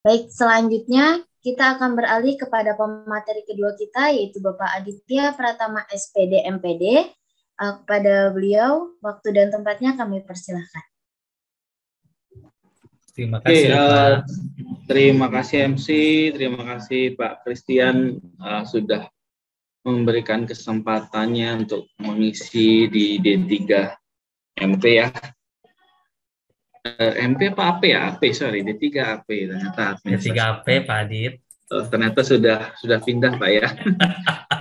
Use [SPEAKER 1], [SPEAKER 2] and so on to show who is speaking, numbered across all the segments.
[SPEAKER 1] Baik, selanjutnya kita akan beralih kepada pemateri kedua kita, yaitu Bapak Aditya Pratama SPD MPD. Kepada beliau, waktu dan tempatnya kami persilahkan.
[SPEAKER 2] Terima kasih, Pak. Terima kasih MC, terima kasih Pak Christian sudah memberikan kesempatannya untuk mengisi di D3 MP ya. MP apa AP ya? AP, sorry, D3 AP ternyata.
[SPEAKER 3] D3 AP, Pak Adit.
[SPEAKER 2] Ternyata sudah pindah, Pak ya.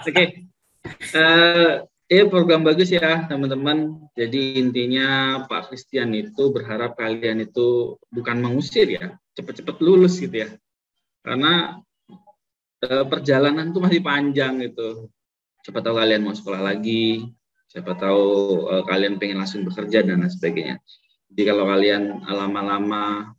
[SPEAKER 2] Oke. Program bagus ya, teman-teman. Jadi intinya Pak Christian itu berharap kalian itu bukan mengusir ya, cepat-cepat lulus gitu ya. Karena perjalanan itu masih panjang gitu. Siapa tahu kalian mau sekolah lagi, siapa tahu kalian pengen langsung bekerja dan lain sebagainya. Jadi kalau kalian lama-lama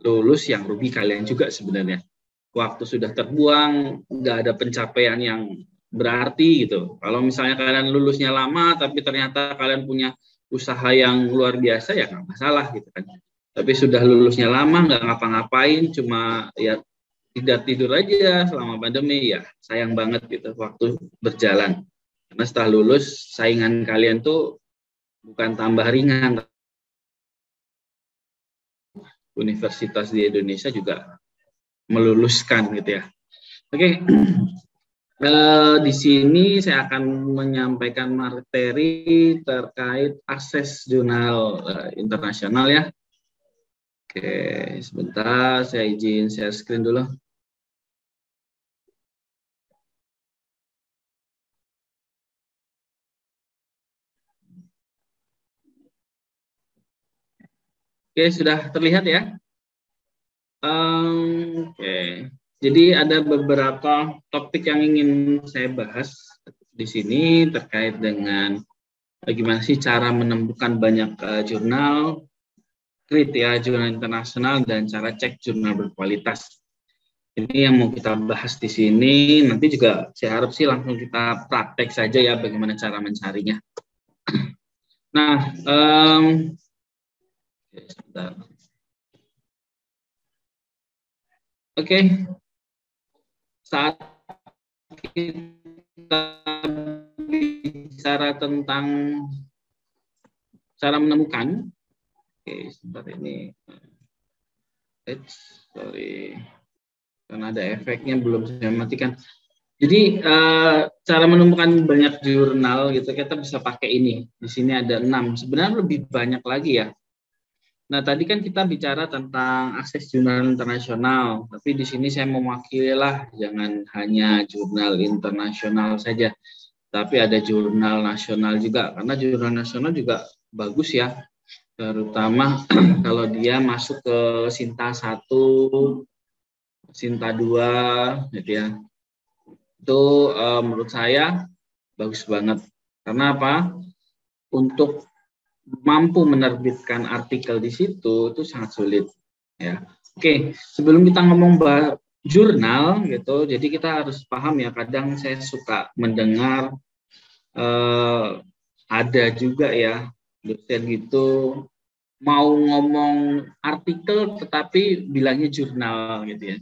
[SPEAKER 2] lulus, yang rugi kalian juga sebenarnya. Waktu sudah terbuang, nggak ada pencapaian yang berarti gitu. Kalau misalnya kalian lulusnya lama, tapi ternyata kalian punya usaha yang luar biasa, ya nggak masalah gitu kan. Tapi sudah lulusnya lama, nggak ngapa-ngapain, cuma ya tidak tidur aja selama pandemi, ya sayang banget gitu waktu berjalan. Karena setelah lulus, saingan kalian tuh bukan tambah ringan. Universitas di Indonesia juga meluluskan gitu ya. Oke, di sini saya akan menyampaikan materi terkait akses jurnal internasional ya. Oke, sebentar saya izin share screen dulu. Oke, sudah terlihat ya? Oke, jadi ada beberapa topik yang ingin saya bahas di sini terkait dengan bagaimana sih cara menemukan banyak jurnal, jurnal internasional, dan cara cek jurnal berkualitas. Ini yang mau kita bahas di sini. Nanti juga saya harap sih langsung kita praktek saja ya bagaimana cara mencarinya. Nah, sebentar. Oke, saat kita bicara tentang cara menemukan, oke, sebentar ini, sorry, karena ada efeknya belum saya matikan. Jadi cara menemukan banyak jurnal gitu kita bisa pakai ini. Di sini ada 6. Sebenarnya lebih banyak lagi ya. Nah, tadi kan kita bicara tentang akses jurnal internasional, tapi di sini saya mewakili lah, jangan hanya jurnal internasional saja, tapi ada jurnal nasional juga, karena jurnal nasional juga bagus ya, terutama kalau dia masuk ke Sinta 1, Sinta 2, gitu ya. Itu menurut saya bagus banget. Karena apa? Untuk mampu menerbitkan artikel di situ itu sangat sulit ya. Oke, sebelum kita ngomong jurnal gitu, jadi kita harus paham ya, kadang saya suka mendengar ada juga ya dosen gitu mau ngomong artikel tetapi bilangnya jurnal gitu ya.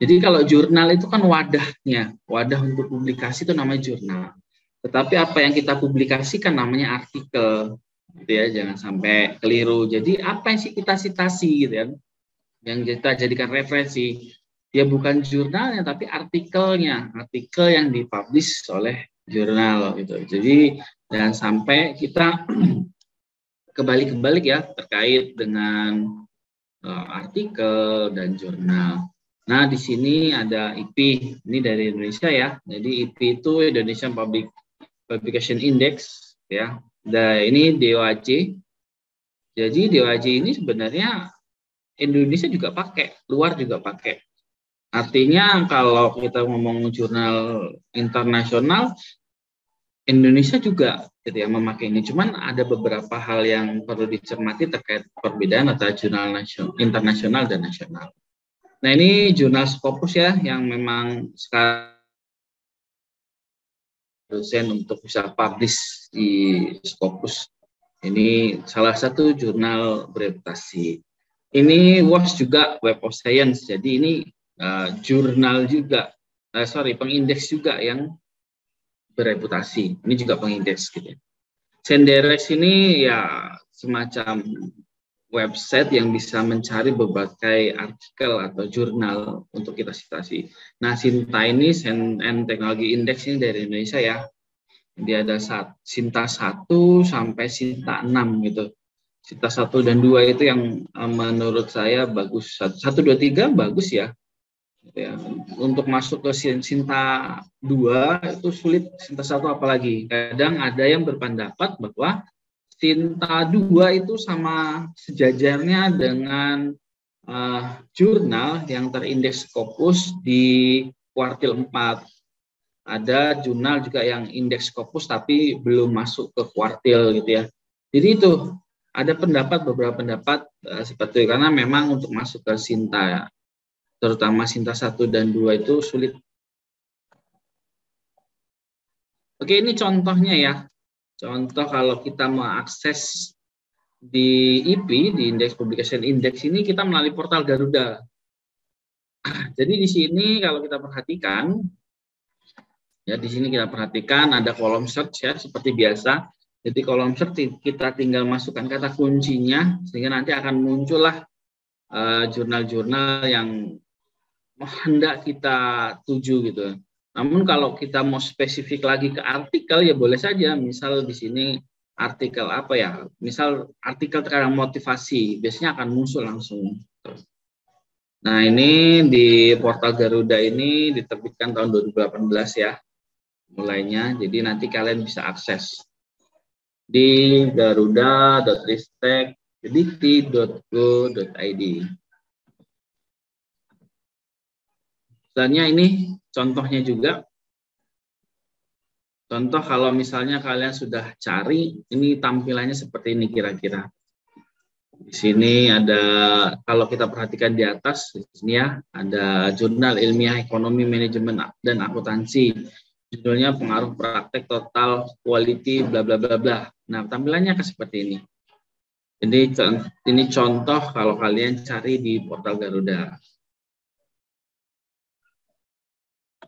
[SPEAKER 2] Jadi kalau jurnal itu kan wadahnya, wadah untuk publikasi itu namanya jurnal. Tetapi apa yang kita publikasikan namanya artikel. Gitu ya, jangan sampai keliru. Jadi apa yang kita citasi gitu kan, yang kita jadikan referensi, dia bukan jurnalnya tapi artikelnya, artikel yang dipublish oleh jurnal gitu. Jadi jangan sampai kita kebalik-kebalik ya terkait dengan artikel dan jurnal. Nah, di sini ada IP, ini dari Indonesia ya. Jadi IP itu Indonesian Publication Index ya. Nah, ini DOAJ. Jadi DOAJ ini sebenarnya Indonesia juga pakai, luar juga pakai. Artinya kalau kita ngomong jurnal internasional, Indonesia juga gitu ya memakai ini. Cuman ada beberapa hal yang perlu dicermati terkait perbedaan antara jurnal internasional dan nasional. Nah, ini jurnal Scopus ya yang memang sekarang dosen untuk bisa publish di Scopus. Ini salah satu jurnal bereputasi. Ini WOS juga Web of Science, jadi ini jurnal juga, pengindeks juga yang bereputasi. Ini juga pengindeks gitu. Senderex ini ya semacam website yang bisa mencari berbagai artikel atau jurnal untuk kita citasi. Nah, Sinta ini and Technology Index ini dari Indonesia ya. Dia ada Sinta 1 sampai Sinta 6 gitu. Sinta 1 dan 2 itu yang menurut saya bagus. 1, 2, 3 bagus ya. Untuk masuk ke Sinta 2 itu sulit, Sinta 1 apalagi. Kadang ada yang berpendapat bahwa Sinta 2 itu sama sejajarnya dengan jurnal yang terindeks Scopus di kuartil 4. Ada jurnal juga yang indeks Scopus tapi belum masuk ke kuartil gitu ya. Jadi itu ada beberapa pendapat seperti itu, karena memang untuk masuk ke Sinta, terutama Sinta 1 dan 2 itu sulit. Oke, ini contohnya ya. Contoh kalau kita mau akses di IP, di Index Publication Index ini, kita melalui portal Garuda. Jadi di sini kalau kita perhatikan, ya di sini kita perhatikan ada kolom search ya seperti biasa. Jadi kolom search kita tinggal masukkan kata kuncinya sehingga nanti akan muncullah jurnal-jurnal yang hendak kita tuju gitu. Namun kalau kita mau spesifik lagi ke artikel ya boleh saja. Misal di sini artikel apa ya? Misal artikel terkait motivasi, biasanya akan muncul langsung. Nah, ini di portal Garuda ini diterbitkan tahun 2018 ya, mulainya. Jadi nanti kalian bisa akses di garuda.ristek.dikti.go.id. Misalnya ini contohnya juga. Contoh kalau misalnya kalian sudah cari, ini tampilannya seperti ini kira-kira. Di sini ada, kalau kita perhatikan di atas, di sini ya, ada jurnal ilmiah ekonomi, manajemen, dan akuntansi. Judulnya pengaruh praktek total quality bla bla bla bla. Nah, tampilannya seperti ini. Jadi ini contoh kalau kalian cari di portal Garuda.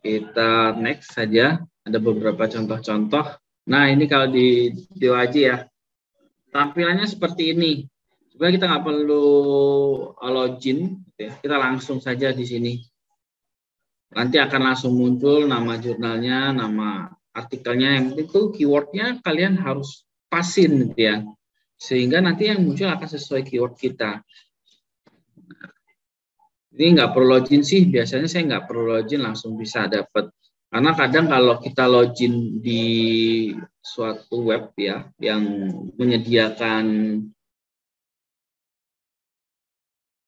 [SPEAKER 2] Kita next saja. Ada beberapa contoh-contoh. Nah, ini kalau di DOAJ ya, tampilannya seperti ini. Sebenarnya kita nggak perlu login, ya. Kita langsung saja di sini. Nanti akan langsung muncul nama jurnalnya, nama artikelnya. Yang itu keywordnya kalian harus pasin, gitu ya. Sehingga nanti yang muncul akan sesuai keyword kita. Ini nggak perlu login sih, biasanya saya nggak perlu login, langsung bisa dapat. Karena kadang kalau kita login di suatu web ya, yang menyediakan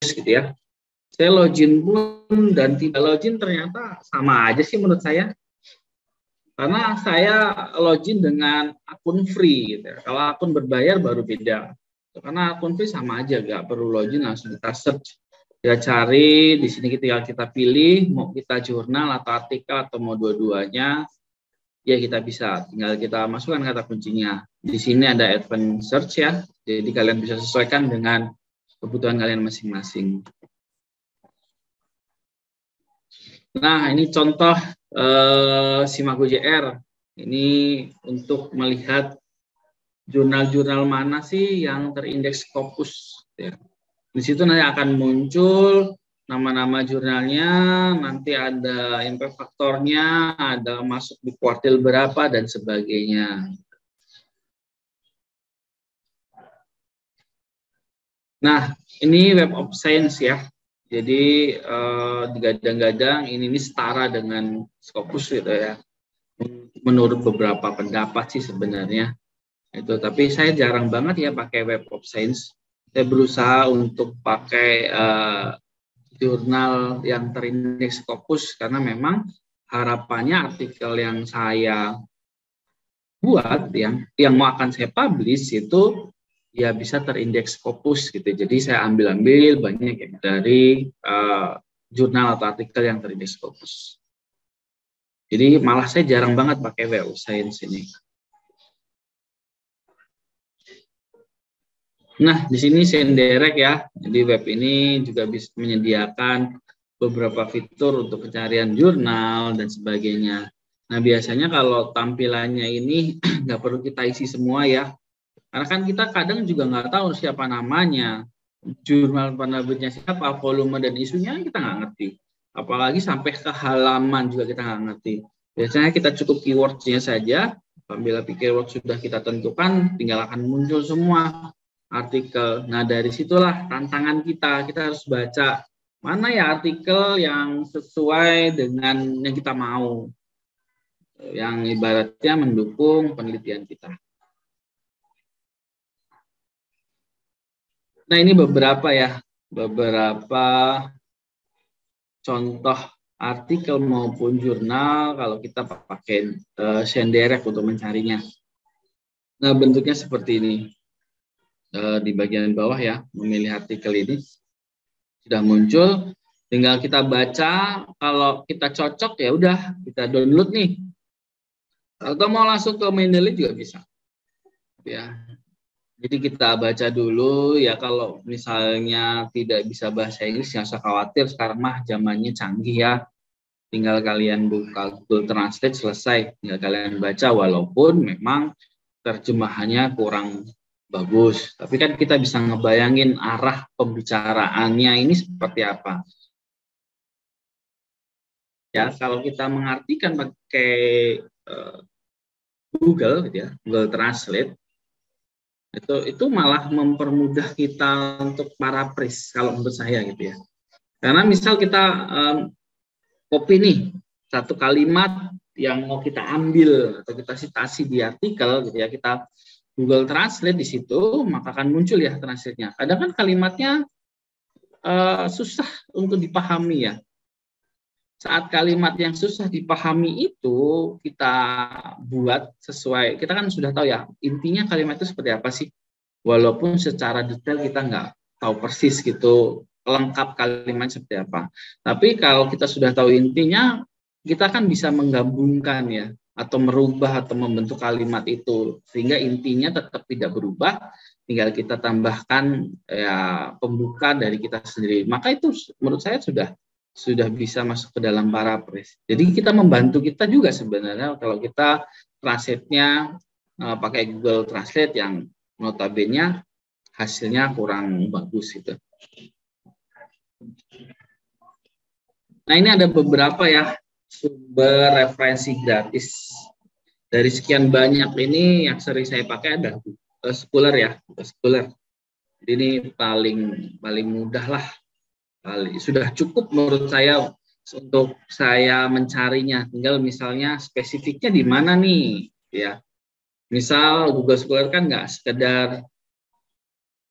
[SPEAKER 2] gitu ya, saya login pun dan tidak login ternyata sama aja sih menurut saya. Karena saya login dengan akun free gitu ya. Kalau akun berbayar baru beda. Karena akun free sama aja, nggak perlu login, langsung kita search. Ya cari, di sini kita pilih, mau kita jurnal atau artikel atau mau dua-duanya, ya kita bisa. Tinggal kita masukkan kata kuncinya. Di sini ada advanced search ya, jadi kalian bisa sesuaikan dengan kebutuhan kalian masing-masing. Nah, ini contoh Simago JR. Ini untuk melihat jurnal-jurnal mana sih yang terindeks Scopus. Ya. Di situ nanti akan muncul nama-nama jurnalnya, nanti ada impact faktornya, ada masuk di kuartil berapa, dan sebagainya. Nah, ini Web of Science ya. Jadi digadang-gadang ini setara dengan Scopus gitu ya. Menurut beberapa pendapat sih sebenarnya. Itu, tapi saya jarang banget ya pakai Web of Science. Saya berusaha untuk pakai jurnal yang terindeks Scopus karena memang harapannya artikel yang saya buat yang mau akan saya publish itu ya bisa terindeks Scopus gitu. Jadi saya ambil banyak ya dari jurnal atau artikel yang terindeks Scopus. Jadi malah saya jarang banget pakai Web of Science ini. Nah, di sini Senderek ya. Jadi web ini juga bisa menyediakan beberapa fitur untuk pencarian jurnal dan sebagainya. Nah, biasanya kalau tampilannya ini nggak perlu kita isi semua ya. Karena kan kita kadang juga nggak tahu siapa namanya, jurnal penerbitnya siapa, volume dan isunya kita nggak ngerti. Apalagi sampai ke halaman juga kita nggak ngerti. Biasanya kita cukup keyword-nya saja. Apabila keyword sudah kita tentukan, tinggal akan muncul semua artikel. Nah, dari situlah tantangan kita. Kita harus baca mana ya artikel yang sesuai dengan yang kita mau, yang ibaratnya mendukung penelitian kita. Nah, ini beberapa contoh artikel maupun jurnal kalau kita pakai Senderek untuk mencarinya. Nah, bentuknya seperti ini. Di bagian bawah ya, memilih artikel ini sudah muncul, tinggal kita baca, kalau kita cocok ya udah kita download nih. Atau mau langsung ke Mendeley juga bisa. Ya. Jadi kita baca dulu ya, kalau misalnya tidak bisa bahasa Inggris nggak usah khawatir, sekarang mah zamannya canggih ya. Tinggal kalian buka Google Translate, selesai. Tinggal kalian baca, walaupun memang terjemahannya kurang bagus. Tapi kan kita bisa ngebayangin arah pembicaraannya ini seperti apa. Ya, kalau kita mengartikan pakai Google gitu ya, Google Translate, itu malah mempermudah kita untuk paraphrase kalau menurut saya gitu ya. Karena misal kita copy nih satu kalimat yang mau kita ambil atau kita citasi di artikel gitu ya, kita Google Translate di situ, maka akan muncul ya translate-nya. Kadang kan kalimatnya susah untuk dipahami ya. Saat kalimat yang susah dipahami itu kita buat sesuai, kita kan sudah tahu ya intinya kalimat itu seperti apa sih. Walaupun secara detail kita nggak tahu persis gitu, lengkap kalimat seperti apa. Tapi kalau kita sudah tahu intinya, kita kan bisa menggabungkan ya, atau merubah atau membentuk kalimat itu sehingga intinya tetap tidak berubah, tinggal kita tambahkan ya pembuka dari kita sendiri. Maka itu menurut saya sudah bisa masuk ke dalam paraphrase. Jadi kita membantu kita juga sebenarnya kalau kita translate-nya pakai Google Translate yang notabene hasilnya kurang bagus gitu. Nah, ini ada beberapa ya sumber referensi gratis. Dari sekian banyak ini yang sering saya pakai ada Scholar ya, Scholar. Ini paling mudah lah. Sudah cukup menurut saya untuk saya mencarinya. Tinggal misalnya spesifiknya di mana nih, ya. Misal Google Scholar kan nggak sekedar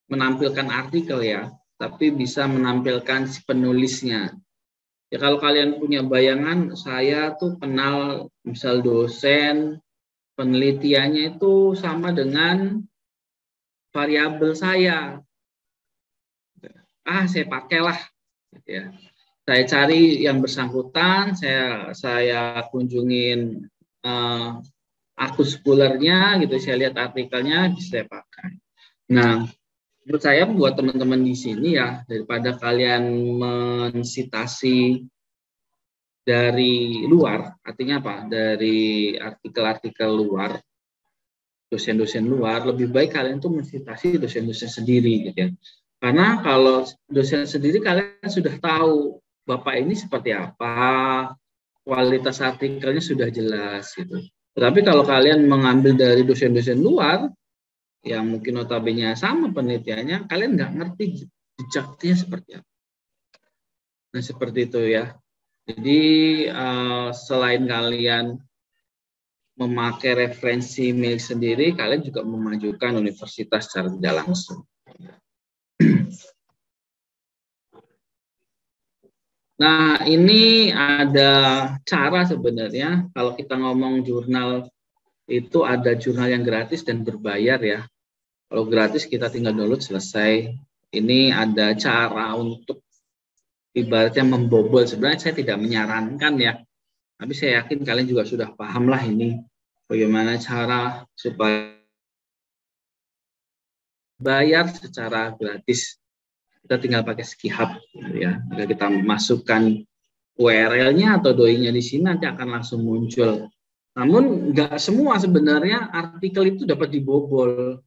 [SPEAKER 2] menampilkan artikel ya, tapi bisa menampilkan si penulisnya. Ya kalau kalian punya bayangan, saya tuh kenal misal dosen penelitiannya itu sama dengan variabel saya. Saya pakailah, ya. Saya cari yang bersangkutan, saya kunjungin akun Scholar-nya gitu, saya lihat artikelnya, bisa saya pakai. Nah, menurut saya buat teman-teman di sini ya, daripada kalian mensitasi dari luar, artinya apa? Dari artikel-artikel luar, dosen-dosen luar, lebih baik kalian tuh mensitasi dosen-dosen sendiri gitu ya. Karena kalau dosen sendiri kalian sudah tahu Bapak ini seperti apa, kualitas artikelnya sudah jelas gitu. Tetapi kalau kalian mengambil dari dosen-dosen luar, yang mungkin notabene sama penelitiannya, kalian nggak ngerti jejaknya seperti apa. Nah, seperti itu ya. Jadi selain kalian memakai referensi milik sendiri, kalian juga memajukan universitas secara tidak langsung. Nah, ini ada cara sebenarnya kalau kita ngomong jurnal itu ada jurnal yang gratis dan berbayar ya. Kalau gratis kita tinggal download selesai. Ini ada cara untuk ibaratnya membobol. Sebenarnya saya tidak menyarankan ya, tapi saya yakin kalian juga sudah paham lah ini bagaimana cara supaya bayar secara gratis. Kita tinggal pakai Skihub gitu ya. Jika kita masukkan URL-nya atau doi-nya di sini nanti akan langsung muncul. Namun nggak semua sebenarnya artikel itu dapat dibobol.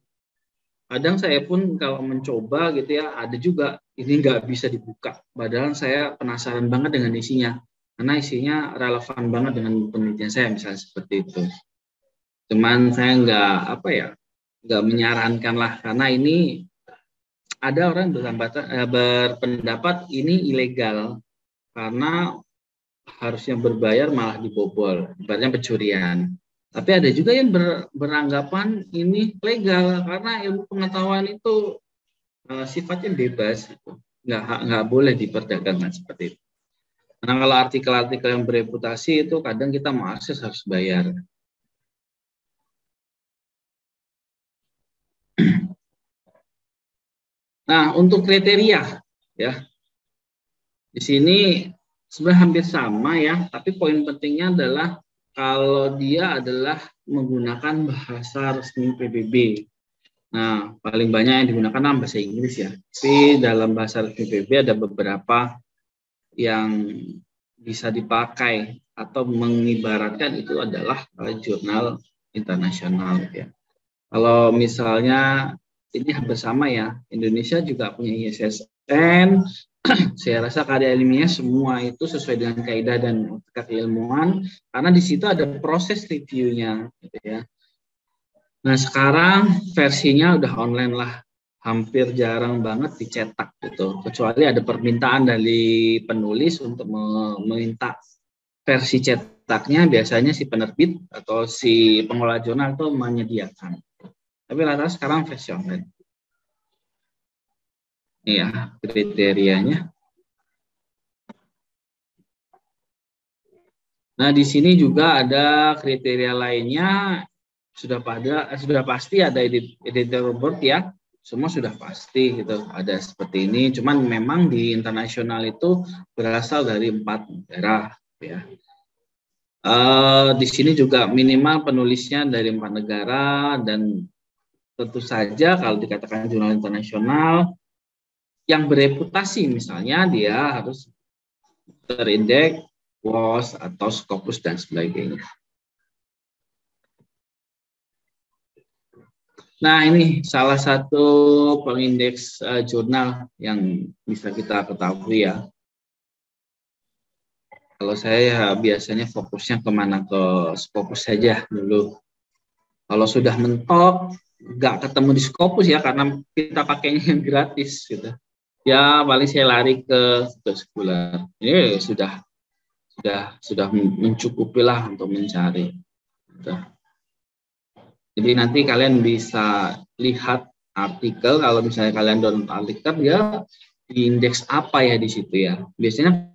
[SPEAKER 2] Kadang saya pun kalau mencoba gitu ya, ada juga ini nggak bisa dibuka. Padahal saya penasaran banget dengan isinya. Karena isinya relevan banget dengan penelitian saya, misalnya seperti itu. Cuman saya nggak menyarankan lah, karena ini ada orang berpendapat ini ilegal karena harusnya berbayar malah dibobol, ibaratnya pencurian. Tapi ada juga yang beranggapan ini legal karena ilmu pengetahuan itu sifatnya bebas, gitu. Nggak boleh diperdagangkan seperti itu. Karena kalau artikel-artikel yang bereputasi itu kadang kita mau akses harus bayar. Nah, untuk kriteria ya. Di sini sebenarnya hampir sama ya, tapi poin pentingnya adalah kalau dia adalah menggunakan bahasa resmi PBB. Nah, paling banyak yang digunakan bahasa Inggris ya. Tapi dalam bahasa resmi PBB ada beberapa yang bisa dipakai atau mengibaratkan itu adalah jurnal internasional ya. Kalau misalnya ini hampir sama ya, Indonesia juga punya ISSN. Saya rasa karya ilmiah semua itu sesuai dengan kaidah dan etika keilmuan, karena di situ ada proses reviewnya, gitu ya. Nah sekarang versinya udah online lah, hampir jarang banget dicetak gitu, kecuali ada permintaan dari penulis untuk meminta versi cetaknya, biasanya si penerbit atau si pengelola jurnal itu menyediakan. Tapi rata-rata sekarang versi online. Iya, kriterianya. Nah, di sini juga ada kriteria lainnya, sudah pasti ada editor board ya. Semua sudah pasti gitu, ada seperti ini. Cuman memang di internasional itu berasal dari 4 negara ya. Di sini juga minimal penulisnya dari 4 negara, dan tentu saja kalau dikatakan jurnal internasional yang bereputasi, misalnya dia harus terindeks WOS atau Scopus dan sebagainya. Nah, ini salah satu pengindeks jurnal yang bisa kita ketahui ya. Kalau saya biasanya fokusnya kemana, ke Scopus saja dulu. Kalau sudah mentok, nggak ketemu di Scopus ya, karena kita pakainya yang gratis gitu. Ya paling saya lari ke Scholar. Ini sudah mencukupi lah untuk mencari. Gitu. Jadi nanti kalian bisa lihat artikel, kalau misalnya kalian download artikel, ya di indeks apa ya di situ ya. Biasanya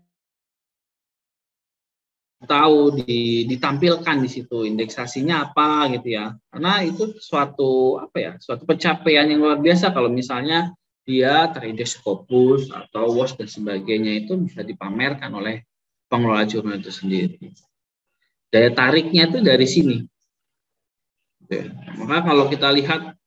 [SPEAKER 2] tahu ditampilkan di situ indeksasinya apa gitu ya. Karena itu suatu pencapaian yang luar biasa kalau misalnya dia terindeks Scopus atau WOS dan sebagainya, itu bisa dipamerkan oleh pengelola jurnal itu sendiri. Daya tariknya itu dari sini. Maka kalau kita lihat,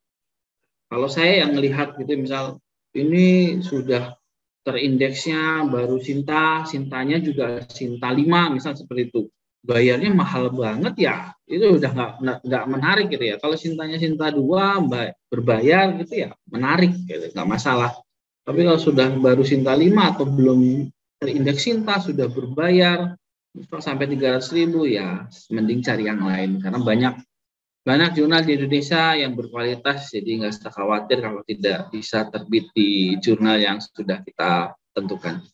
[SPEAKER 2] kalau saya yang melihat gitu, misal ini sudah terindeksnya baru Sintanya juga Sinta 5, misal seperti itu, bayarnya mahal banget ya, itu udah nggak menarik gitu ya. Kalau Sintanya Sinta 2 berbayar gitu ya, menarik gitu, nggak masalah. Tapi kalau sudah baru Sinta 5 atau belum terindeks Sinta sudah berbayar sampai 300.000 ya, mending cari yang lain, karena banyak jurnal di Indonesia yang berkualitas, jadi nggak usah khawatir kalau tidak bisa terbit di jurnal yang sudah kita tentukan.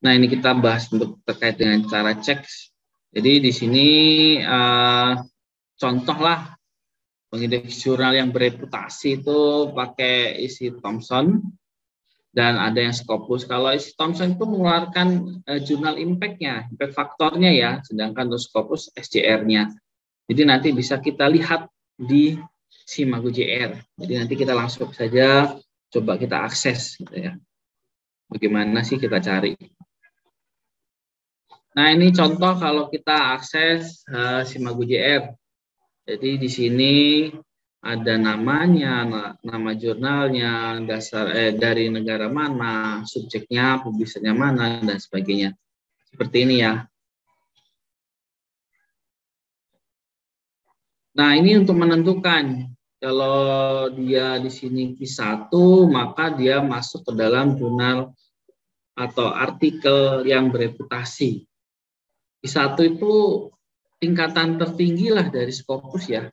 [SPEAKER 2] Nah, ini kita bahas untuk terkait dengan cara cek. Jadi di sini contoh lah pengindeks jurnal yang bereputasi itu pakai isi Thomson. Dan ada yang Scopus. Kalau isi Thomson itu mengeluarkan jurnal impact-nya, impact faktornya ya, sedangkan untuk Scopus SJR-nya. Jadi nanti bisa kita lihat di Simago JR. Jadi nanti kita langsung saja coba kita akses gitu ya. Bagaimana sih kita cari. Nah, ini contoh kalau kita akses Simago JR. Jadi di sini ada namanya, nama jurnalnya, dari negara mana, subjeknya, publishernya mana, dan sebagainya. Seperti ini ya. Nah, ini untuk menentukan kalau dia di sini Q1, maka dia masuk ke dalam jurnal atau artikel yang bereputasi. Q1 itu tingkatan tertinggi lah dari Scopus ya.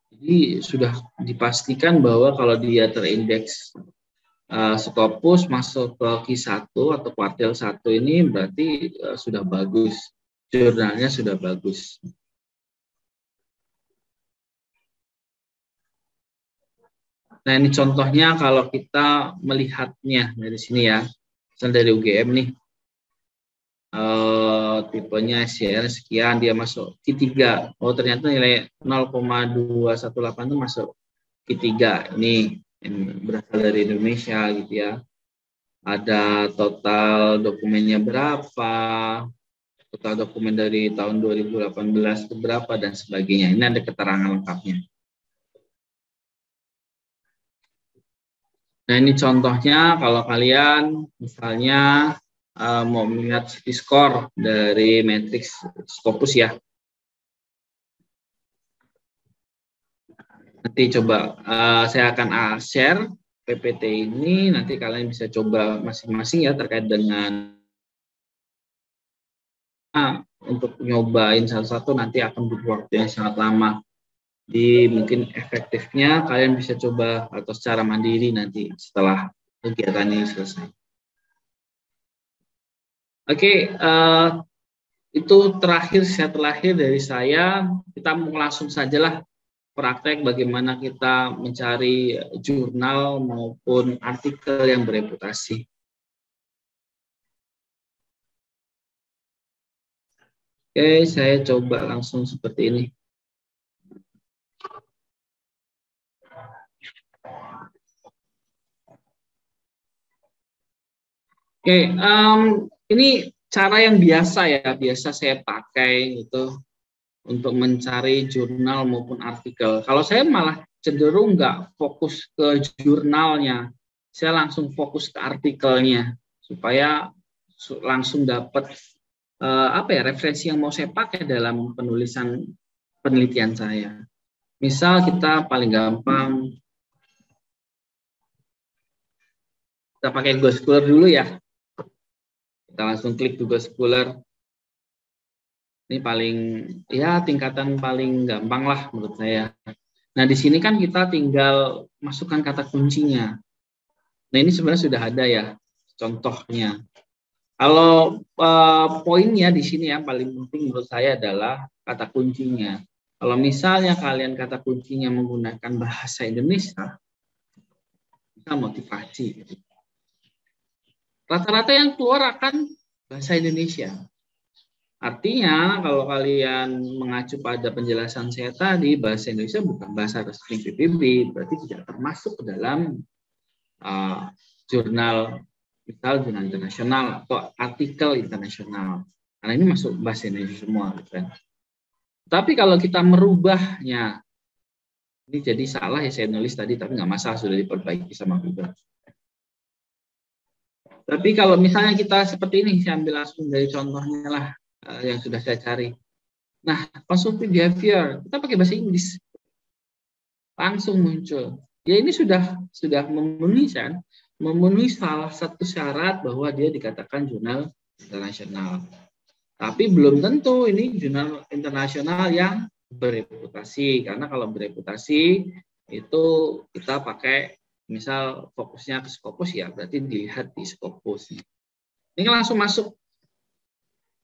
[SPEAKER 2] Jadi sudah dipastikan bahwa kalau dia terindeks Scopus masuk ke Q1 atau kuartil 1 ini berarti sudah bagus. Jurnalnya sudah bagus. Nah, ini contohnya kalau kita melihatnya dari sini ya. Misal dari UGM nih. Tipenya SCR sekian, dia masuk Q3. Oh, ternyata nilai 0,218 itu masuk Q3. Ini yang berasal dari Indonesia gitu ya. Ada total dokumennya berapa, total dokumen dari tahun 2018 itu berapa, dan sebagainya. Ini ada keterangan lengkapnya. Nah, ini contohnya kalau kalian misalnya mau melihat score dari matriks Scopus ya. Nanti coba saya akan share PPT ini, nanti kalian bisa coba masing-masing ya terkait dengan untuk nyobain satu-satu nanti akan butuh waktu yang sangat lama. Di mungkin efektifnya kalian bisa coba atau secara mandiri nanti setelah kegiatan ini selesai. Oke, itu set terakhir dari saya. Kita mau langsung sajalah praktek bagaimana kita mencari jurnal maupun artikel yang bereputasi. Oke, saya coba langsung seperti ini. Oke, ini cara yang biasa saya pakai itu untuk mencari jurnal maupun artikel. Kalau saya malah cenderung nggak fokus ke jurnalnya, saya langsung fokus ke artikelnya supaya langsung dapat referensi yang mau saya pakai dalam penulisan penelitian saya. Misal kita paling gampang kita pakai Google Scholar dulu ya. Kita langsung klik Google Scholar. Ini paling tingkatan paling gampang lah menurut saya. Nah, di sini kan kita tinggal masukkan kata kuncinya. Nah, ini sebenarnya sudah ada ya contohnya. Kalau poinnya di sini yang paling penting menurut saya adalah kata kuncinya. Kalau misalnya kalian kata kuncinya menggunakan bahasa Indonesia, kita motivasi. Rata-rata yang keluar akan bahasa Indonesia. Artinya kalau kalian mengacu pada penjelasan saya tadi, bahasa Indonesia bukan bahasa resmi PBB, berarti tidak termasuk ke dalam jurnal, misal jurnal internasional atau artikel internasional. Karena ini masuk bahasa Indonesia semua, kan? Tapi kalau kita merubahnya, ini jadi salah ya saya nulis tadi, tapi nggak masalah, sudah diperbaiki sama Google. Tapi kalau misalnya kita seperti ini, saya ambil langsung dari contohnya lah yang sudah saya cari. Nah, consumptive behavior, kita pakai bahasa Inggris. Langsung muncul. Ya ini sudah memenuhi kan? Memenuhi salah satu syarat bahwa dia dikatakan jurnal internasional. Tapi belum tentu ini jurnal internasional yang bereputasi. Karena kalau bereputasi itu kita pakai misal fokusnya ke Scopus ya, berarti dilihat di Scopus. Ini langsung masuk.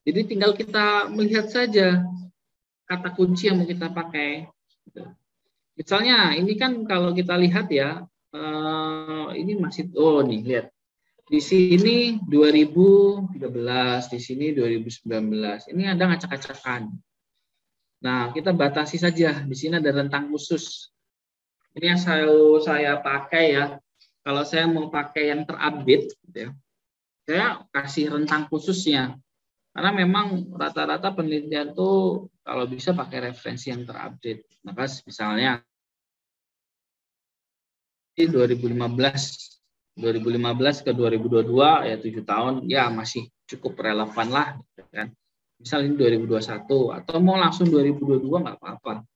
[SPEAKER 2] Jadi tinggal kita melihat saja kata kunci yang mau kita pakai. Misalnya ini kan kalau kita lihat ya, ini masih nih lihat. Di sini 2013, di sini 2019. Ini ada ngacak-ngacakan. Nah, kita batasi saja. Di sini ada rentang khusus. Ini yang saya pakai ya. Kalau saya mau pakai yang terupdate, gitu ya, saya kasih rentang khususnya. Karena memang rata-rata penelitian tuh kalau bisa pakai referensi yang terupdate. Maka misalnya di 2015 ke 2022 ya 7 tahun ya masih cukup relevan lah gitu kan. Misal ini 2021 atau mau langsung 2022 nggak apa-apa.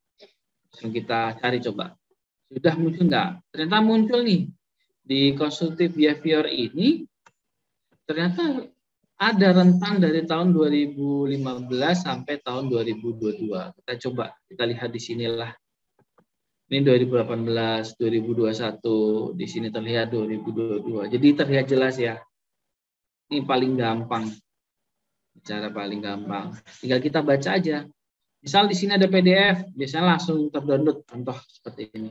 [SPEAKER 2] Langsung kita cari coba. Sudah muncul nggak? Ternyata muncul nih di konstruktif behavior ini ternyata ada rentang dari tahun 2015 sampai tahun 2022. Kita coba, kita lihat di sinilah. Ini 2018, 2021, di sini terlihat 2022. Jadi terlihat jelas ya. Ini paling gampang. Cara paling gampang. Tinggal kita baca aja. Misal di sini ada PDF, biasanya langsung terdownload contoh seperti ini.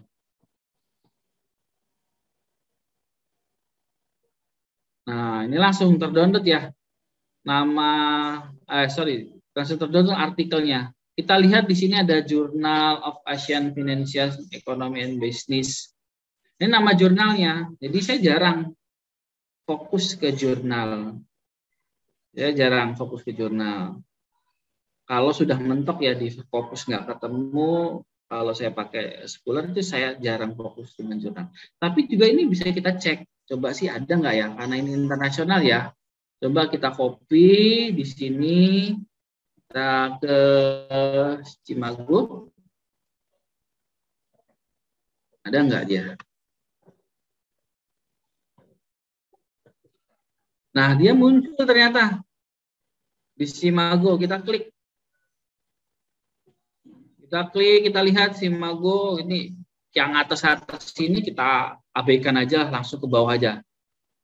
[SPEAKER 2] Nah, ini langsung terdownload ya. Langsung terdownload artikelnya. Kita lihat di sini ada Journal of Asian Financial Economy and Business. Ini nama jurnalnya. Jadi saya jarang fokus ke jurnal. Saya jarang fokus ke jurnal. Kalau sudah mentok ya di fokus nggak ketemu. Kalau saya pakai Scholar itu saya jarang fokus dengan jurnal. Tapi juga ini bisa kita cek. Coba sih ada nggak ya? Karena ini internasional ya. Coba kita copy di sini. Kita ke Cimago. Ada nggak dia? Nah, dia muncul ternyata. Di Cimago, kita klik. Kita lihat Cimago ini yang atas-atas ini kita abaikan aja, langsung ke bawah aja.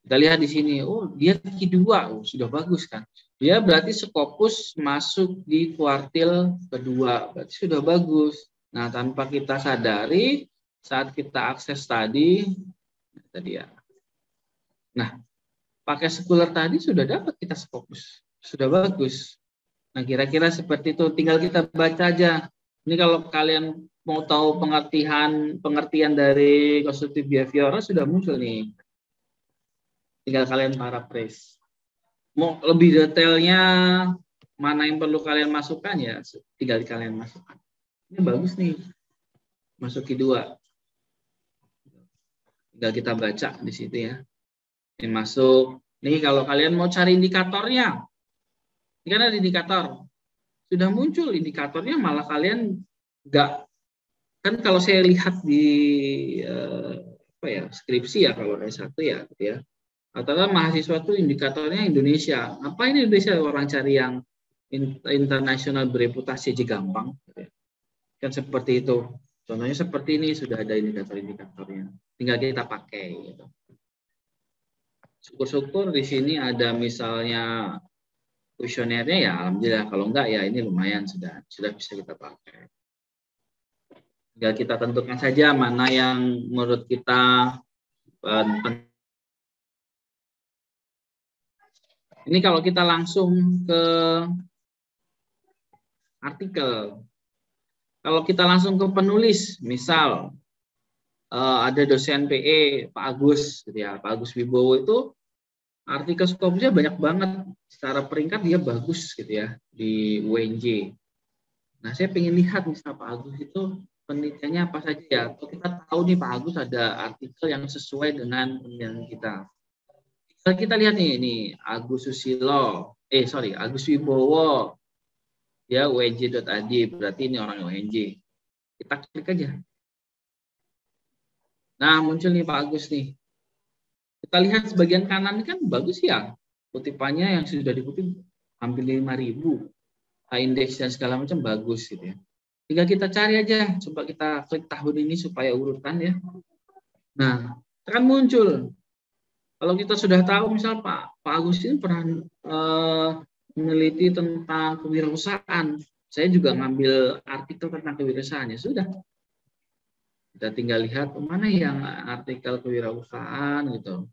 [SPEAKER 2] Kita lihat di sini, oh dia Q2, oh, sudah bagus kan. Dia berarti Scopus masuk di kuartil kedua, berarti sudah bagus. Nah, tanpa kita sadari, saat kita akses tadi ya. Nah, pakai Scholar tadi sudah dapat kita Scopus, sudah bagus. Nah, kira-kira seperti itu, tinggal kita baca aja. Ini kalau kalian mau tahu pengertian dari konstruktif behavior sudah muncul nih. Tinggal kalian paraphrase. Mau lebih detailnya mana yang perlu kalian masukkan ya tinggal kalian masukkan. Ini bagus nih. Masuk Q2. Tinggal kita baca di situ ya. Ini masuk. Nih kalau kalian mau cari indikatornya. Ini kan ada indikator. Sudah muncul indikatornya malah kalian enggak. Kan kalau saya lihat di skripsi ya kalau S1 ya gitu ya. Atau mahasiswa itu indikatornya Indonesia. Apa ini Indonesia orang cari yang internasional bereputasi aja gampang. Kan seperti itu. Contohnya seperti ini sudah ada indikator-indikatornya. Tinggal kita pakai. Gitu. Syukur-syukur di sini ada misalnya kuesionernya ya alhamdulillah. Kalau enggak ya ini lumayan sudah bisa kita pakai. Tinggal kita tentukan saja mana yang menurut kita penting. Ini kalau kita langsung ke artikel. Kalau kita langsung ke penulis, misal ada dosen PE Pak Agus, gitu ya, Pak Agus Wibowo itu artikel Scopusnya banyak banget. Secara peringkat dia bagus gitu ya di UNJ. Nah, saya pengen lihat misal Pak Agus itu penelitiannya apa saja ya. Kalau kita tahu nih Pak Agus ada artikel yang sesuai dengan penelitian kita. Kita lihat nih Agus Wibowo. Ya UNJ.id, berarti ini orang UNJ. Kita klik aja. Nah, muncul nih Pak Agus nih. Kita lihat sebagian kanan ini kan bagus ya. Kutipannya yang sudah dikutip hampir 5.000. Indeks dan segala macam bagus gitu ya. Tinggal kita cari aja, coba kita klik tahun ini supaya urutan ya. Nah, akan muncul. Kalau kita sudah tahu misal Pak Agus ini pernah meneliti tentang kewirausahaan. Saya juga ngambil artikel tentang kewirausahaan, ya sudah. Kita tinggal lihat mana yang artikel kewirausahaan gitu.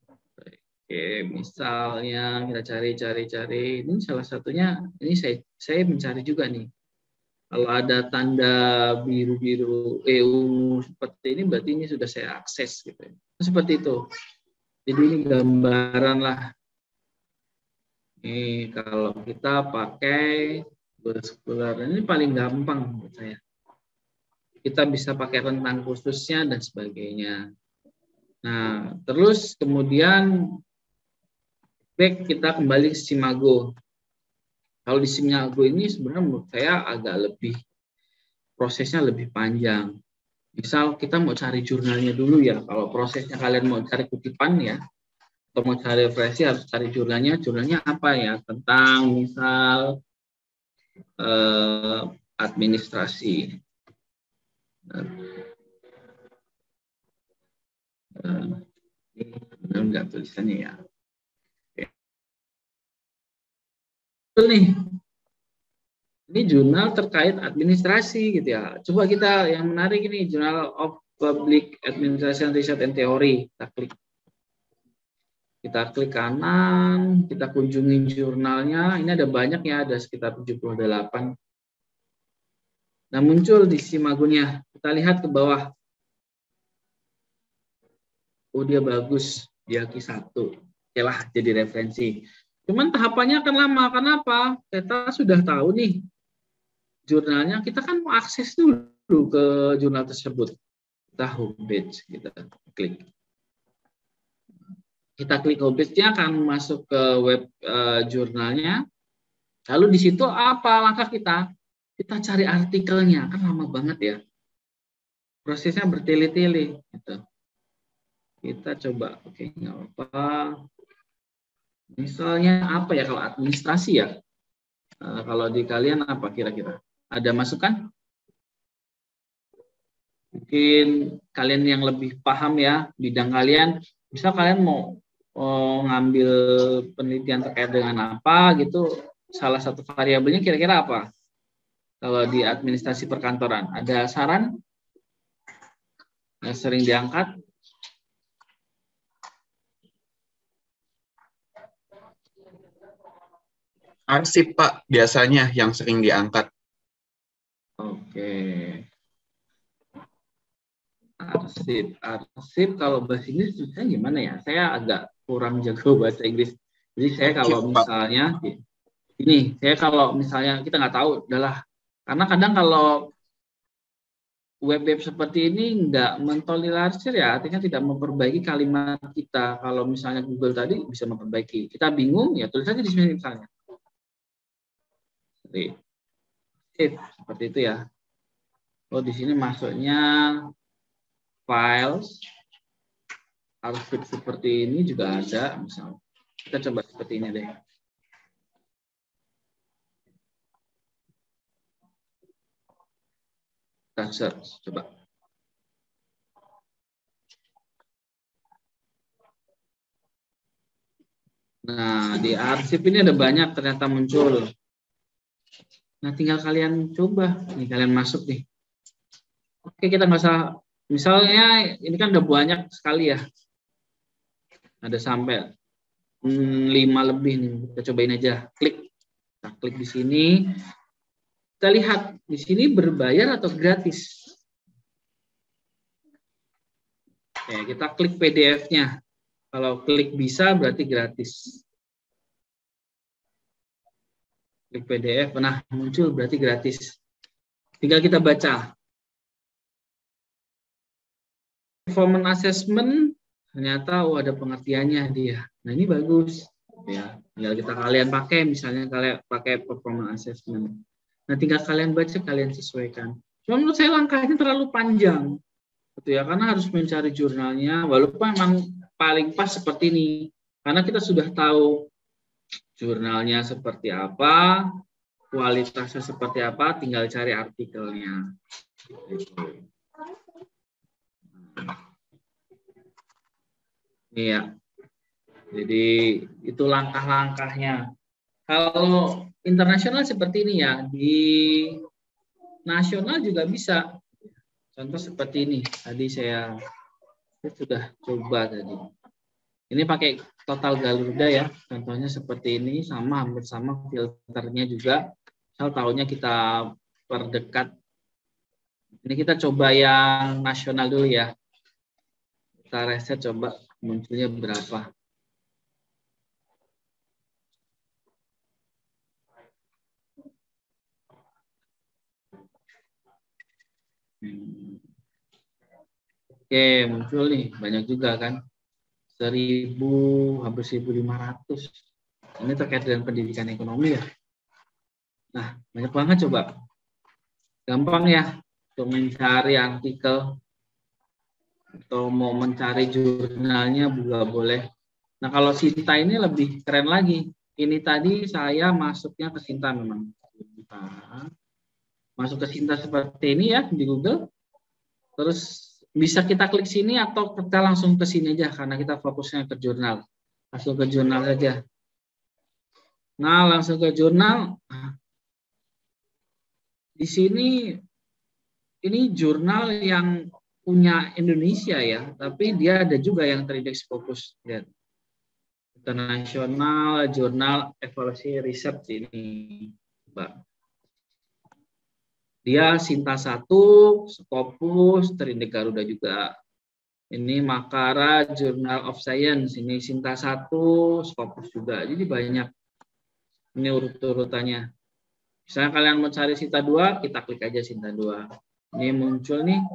[SPEAKER 2] Oke, misalnya kita cari. Ini salah satunya, ini saya mencari juga nih. Kalau ada tanda biru-biru ungu seperti ini, berarti ini sudah saya akses gitu. Seperti itu. Jadi ini gambaran lah. Ini kalau kita pakai Google Scholar, ini paling gampang menurut saya. Kita bisa pakai rentang khususnya dan sebagainya. Nah, terus kemudian back kita kembali ke Simago. Kalau di Simago ini sebenarnya menurut saya agak lebih, prosesnya lebih panjang. Misal kita mau cari jurnalnya dulu ya. Kalau prosesnya kalian mau cari kutipan ya, atau mau cari referensi harus cari jurnalnya. Jurnalnya apa ya? Tentang misal administrasi. Benar nggak tulisannya ya? Betul nih. Ini jurnal terkait administrasi gitu ya. Coba kita yang menarik ini Journal of Public Administration Research and Theory. Kita klik kanan, kita kunjungi jurnalnya. Ini ada banyak ya, ada sekitar 78. Nah, muncul di Simagonya. Kita lihat ke bawah. Oh, dia bagus. Dia Q1. Oke lah, jadi referensi. Cuman tahapannya akan lama. Kenapa? Kita sudah tahu nih jurnalnya, kita kan mau akses dulu ke jurnal tersebut. Kita homepage, kita klik. Kita klik homepage-nya akan masuk ke web jurnalnya. Lalu di situ apa langkah kita? Kita cari artikelnya, kan lama banget ya. Prosesnya bertele-tele. Gitu. Kita coba, oke, nggak apa. Misalnya apa ya kalau administrasi ya? Kalau di kalian apa kira-kira? Ada masukan? Mungkin kalian yang lebih paham ya bidang kalian, misal kalian mau ngambil penelitian terkait dengan apa gitu, salah satu variabelnya kira-kira apa? Kalau di administrasi perkantoran, ada saran yang sering diangkat?
[SPEAKER 3] Arsip, Pak, biasanya yang sering diangkat.
[SPEAKER 2] Oke. Arsip kalau bahasa Inggris susah gimana ya? Saya agak kurang jago bahasa Inggris. Jadi saya kalau misalnya ini, saya kalau misalnya kita nggak tahu, udahlah. Karena kadang kalau web-web seperti ini nggak mentolerisir ya, artinya tidak memperbaiki kalimat kita. Kalau misalnya Google tadi bisa memperbaiki. Kita bingung ya tulis aja di sini misalnya. Seperti itu ya. Oh di sini masuknya files arsip seperti ini juga ada, misalnya kita coba seperti ini deh. Kita search, coba. Nah di arsip ini ada banyak ternyata muncul. Nah tinggal kalian coba, nih kalian masuk nih. Oke kita nggak usah, misalnya ini kan udah banyak sekali ya. Ada sampai 5 lebih nih. Kita cobain aja. Klik. Kita klik di sini. Kita lihat di sini berbayar atau gratis. Oke, kita klik PDF-nya. Kalau klik bisa berarti gratis. Klik PDF, nah muncul berarti gratis. Tinggal kita baca. Performance assessment ternyata ada pengertiannya dia. Nah ini bagus ya. Tinggal kalian pakai, misalnya kalian pakai performance assessment. Nah tinggal kalian baca, kalian sesuaikan. Cuma menurut saya langkahnya terlalu panjang, gitu ya, karena harus mencari jurnalnya. Walaupun memang paling pas seperti ini, karena kita sudah tahu jurnalnya seperti apa, kualitasnya seperti apa, tinggal cari artikelnya. Iya. Jadi itu langkah-langkahnya. Kalau internasional seperti ini ya, di nasional juga bisa. Contoh seperti ini. Tadi saya sudah coba tadi. Ini pakai Total Garuda ya. Contohnya seperti ini, sama hampir sama filternya juga. Misal tahunnya kita perdekat. Ini kita coba yang nasional dulu ya. Kita reset coba munculnya berapa. Oke, muncul nih banyak juga kan. 1.000, hampir 1.500. Ini terkait dengan pendidikan ekonomi ya. Nah, banyak banget coba. Gampang ya untuk mencari artikel atau mau mencari jurnalnya juga boleh. Nah, kalau Sinta ini lebih keren lagi. Ini tadi saya masuknya ke Sinta memang. Masuk ke Sinta seperti ini ya di Google. Terus bisa kita klik sini atau kita langsung ke sini aja karena kita fokusnya ke jurnal. Langsung ke jurnal saja. Nah, langsung ke jurnal. Di sini ini jurnal yang punya Indonesia ya, tapi dia ada juga yang terindeks Scopus. Lihat. International Journal Evaluasi Research ini. Coba. Dia Sinta 1, Scopus, terindeks Garuda juga. Ini Makara Journal of Science, ini Sinta 1, Scopus juga. Jadi banyak. Ini urut-urutannya. Misalnya kalian mau cari Sinta 2, kita klik aja Sinta 2. Ini muncul nih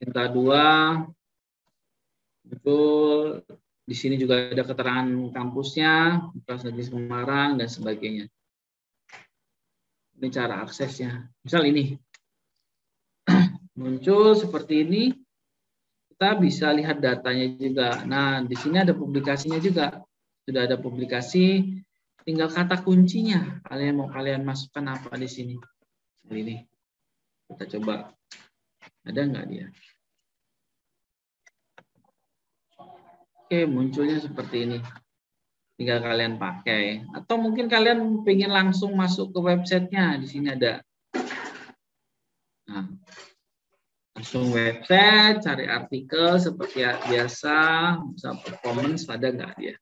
[SPEAKER 2] Sinta 2. Muncul. Di sini juga ada keterangan kampusnya, Universitas Negeri Semarang dan sebagainya. Ini cara aksesnya. Misal ini. Muncul seperti ini. Kita bisa lihat datanya juga. Nah, di sini ada publikasinya juga. Sudah ada publikasi, tinggal kata kuncinya. Kalian masukkan apa di sini? Ini. Kita coba. Ada nggak dia? Oke, munculnya seperti ini. Tinggal kalian pakai. Atau mungkin kalian pengen langsung masuk ke websitenya. Di sini ada. Nah, langsung website, cari artikel seperti biasa, bisa performance, ada nggak dia?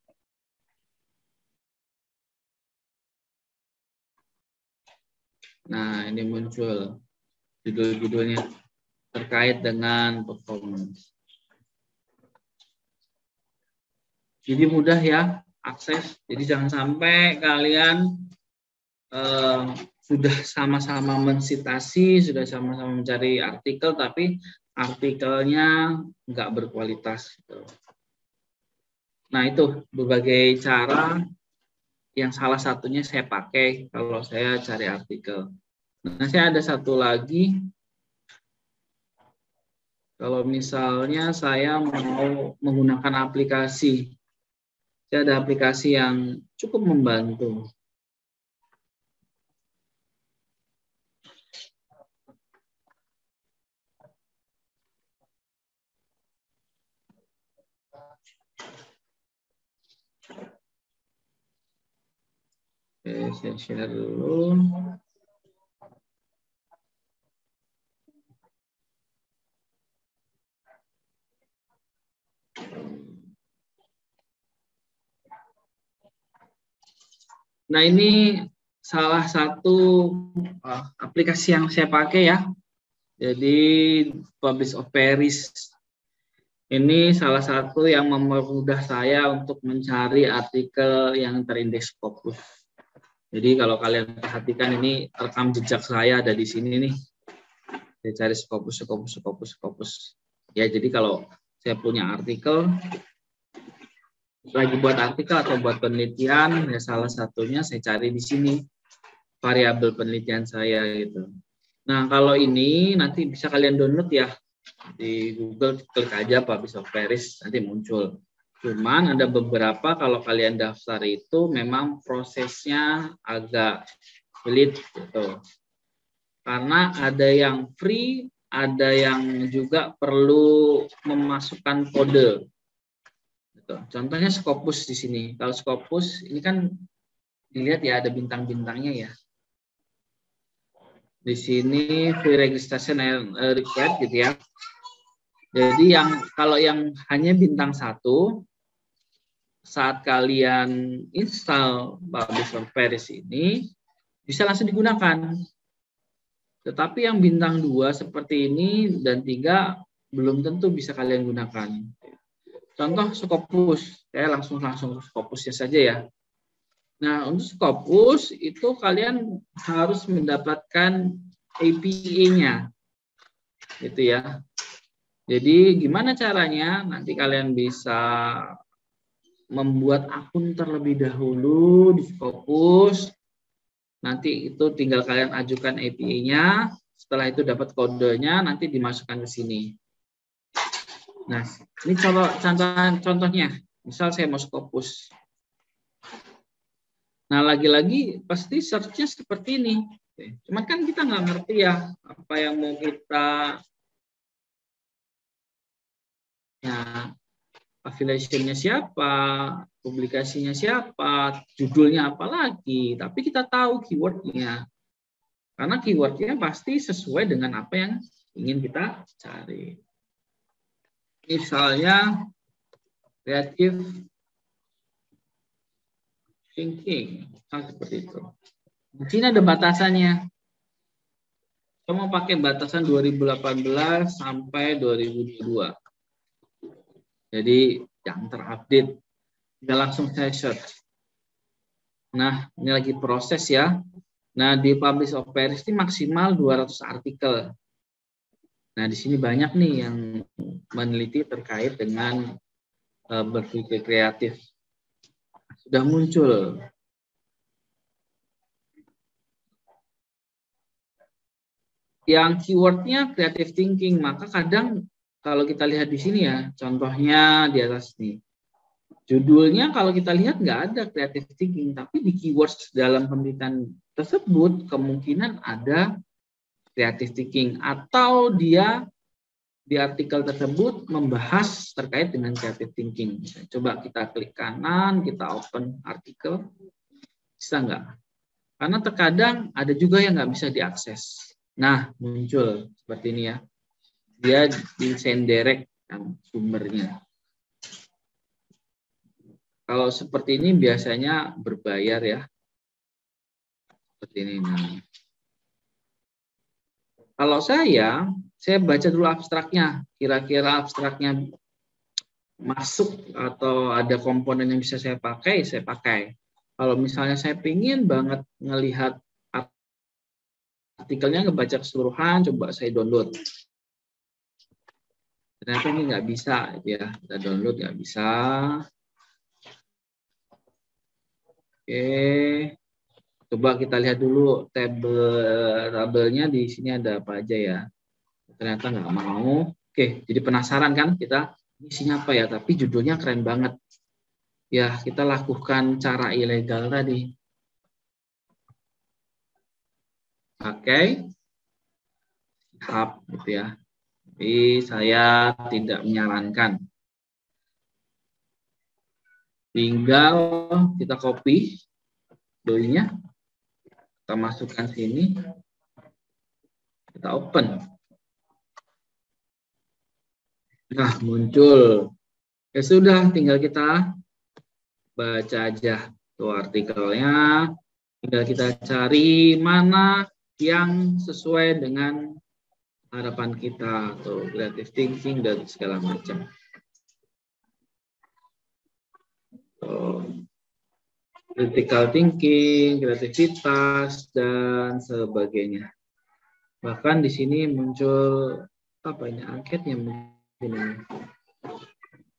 [SPEAKER 2] Nah, ini muncul judul-judulnya terkait dengan performance. Jadi mudah ya akses. Jadi jangan sampai kalian sudah sama-sama mensitasi, sudah sama-sama mencari artikel, tapi artikelnya nggak berkualitas. Nah, itu berbagai cara yang salah satunya saya pakai kalau saya cari artikel. Nah, saya ada satu lagi. Kalau misalnya saya mau menggunakan aplikasi, saya ada aplikasi yang cukup membantu. Oke, saya share dulu. Nah, ini salah satu aplikasi yang saya pakai ya. Jadi Publish of Paris. Ini salah satu yang mempermudah saya untuk mencari artikel yang terindeks Scopus. Jadi kalau kalian perhatikan ini rekam jejak saya ada di sini nih. Saya cari Scopus. Ya, jadi kalau saya punya artikel, lagi buat artikel atau buat penelitian, ya salah satunya saya cari di sini variabel penelitian saya gitu. Nah, kalau ini nanti bisa kalian download ya di Google, klik aja Publish of Paris nanti muncul. Cuman ada beberapa kalau kalian daftar itu memang prosesnya agak sulit gitu. Karena ada yang free, ada yang juga perlu memasukkan kode. Gitu. Contohnya Scopus di sini. Kalau Scopus ini kan dilihat ya ada bintang-bintangnya ya. Di sini free registration and required gitu ya. Jadi kalau yang hanya bintang 1, saat kalian install Publish of Paris ini bisa langsung digunakan. Tetapi yang bintang 2 seperti ini dan 3 belum tentu bisa kalian gunakan. Contoh Scopus, saya langsung Scopusnya saja ya. Nah, untuk Scopus itu kalian harus mendapatkan API-nya. gitu ya. Jadi gimana caranya? Nanti kalian bisa membuat akun terlebih dahulu di Scopus. Nanti itu tinggal kalian ajukan API-nya. Setelah itu dapat kodenya, nanti dimasukkan ke sini. Nah, ini contohnya. Misal saya mau Scopus. Nah, lagi-lagi pasti search-nya seperti ini. Cuman kan kita nggak ngerti ya apa yang mau kita, ya, affiliation-nya siapa, publikasinya siapa, judulnya apa lagi. Tapi kita tahu keyword-nya. Karena keyword-nya pasti sesuai dengan apa yang ingin kita cari. Misalnya, creative thinking, seperti itu. Di sini ada batasannya. Kita mau pakai batasan 2018 sampai 2022. Jadi yang terupdate. Nggak langsung saya search. Nah, ini lagi proses ya. Nah, di Publish of Paris ini maksimal 200 artikel. Nah, di sini banyak nih yang meneliti terkait dengan berpikir kreatif. Sudah muncul. Yang keywordnya creative thinking, maka kadang kalau kita lihat di sini ya, contohnya di atas nih. Judulnya kalau kita lihat nggak ada creative thinking, tapi di keywords dalam penelitian tersebut kemungkinan ada creative thinking, atau dia di artikel tersebut membahas terkait dengan creative thinking. Coba kita klik kanan, kita open artikel, bisa nggak? Karena terkadang ada juga yang nggak bisa diakses. Nah, muncul seperti ini ya. Dia di send direct kan sumbernya. Kalau seperti ini biasanya berbayar ya. Seperti ini. Kalau saya baca dulu abstraknya. Kira-kira abstraknya masuk atau ada komponen yang bisa saya pakai, saya pakai. Kalau misalnya saya pingin banget ngelihat artikelnya, ngebaca keseluruhan, coba saya download. Ternyata ini nggak bisa, ya. Kita download nggak bisa. Oke, coba kita lihat dulu tabelnya di sini ada apa aja ya. Ternyata nggak mau. Oke, jadi penasaran kan kita isinya apa ya? Tapi judulnya keren banget. Ya, kita lakukan cara ilegal tadi. Pakai hub gitu ya. Tapi saya tidak menyarankan. Tinggal kita copy doinya, kita masukkan sini, kita open. Nah, muncul. Ya sudah, tinggal kita baca aja tuh artikelnya. Tinggal kita cari mana yang sesuai dengan harapan kita, atau creative thinking dan segala macam. Critical thinking, kreativitas, dan sebagainya. Bahkan di sini muncul apa ini, angketnya mungkin.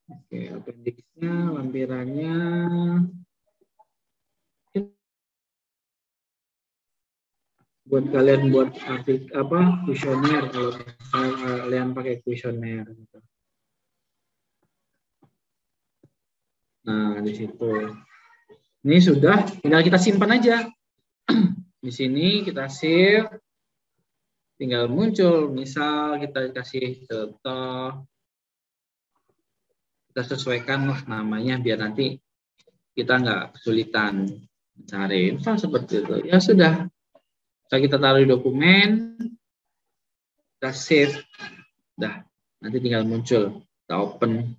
[SPEAKER 2] Oke, appendix-nya, lampirannya. Buat kalian buat kuesioner, kalau kalian pakai kuesioner. Nah, di situ. Ini sudah, tinggal kita simpan aja. Di sini kita save, tinggal muncul. Misal kita kasih contoh, kita sesuaikan lah namanya biar nanti kita nggak kesulitan cari. Misal seperti itu. Ya sudah. Kalau kita taruh di dokumen, kita save. Dah, nanti tinggal muncul. Kita open.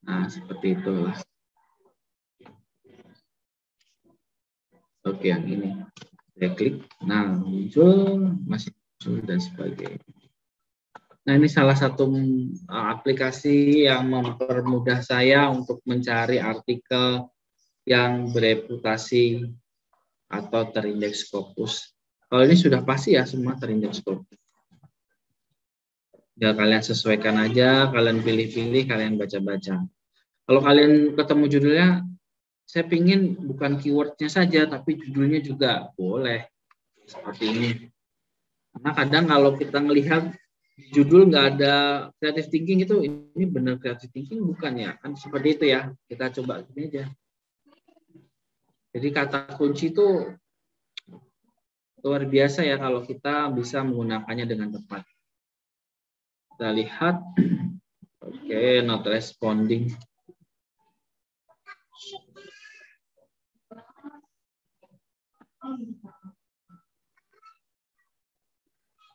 [SPEAKER 2] Nah, seperti itulah. Oke, yang ini. Saya klik. Nah, muncul, masih muncul, dan sebagainya. Nah, ini salah satu aplikasi yang mempermudah saya untuk mencari artikel yang bereputasi atau terindeks Scopus. Kalau ini sudah pasti ya semua terindeks Scopus. Ya kalian sesuaikan aja, kalian pilih-pilih, kalian baca-baca. Kalau kalian ketemu judulnya, saya pingin bukan keywordnya saja, tapi judulnya juga boleh. Seperti ini. Karena kadang kalau kita melihat judul nggak ada creative thinking itu, ini benar creative thinking bukan ya? Kan seperti itu ya. Kita coba gini aja. Jadi kata kunci itu luar biasa ya kalau kita bisa menggunakannya dengan tepat. Kita lihat, oke, not responding.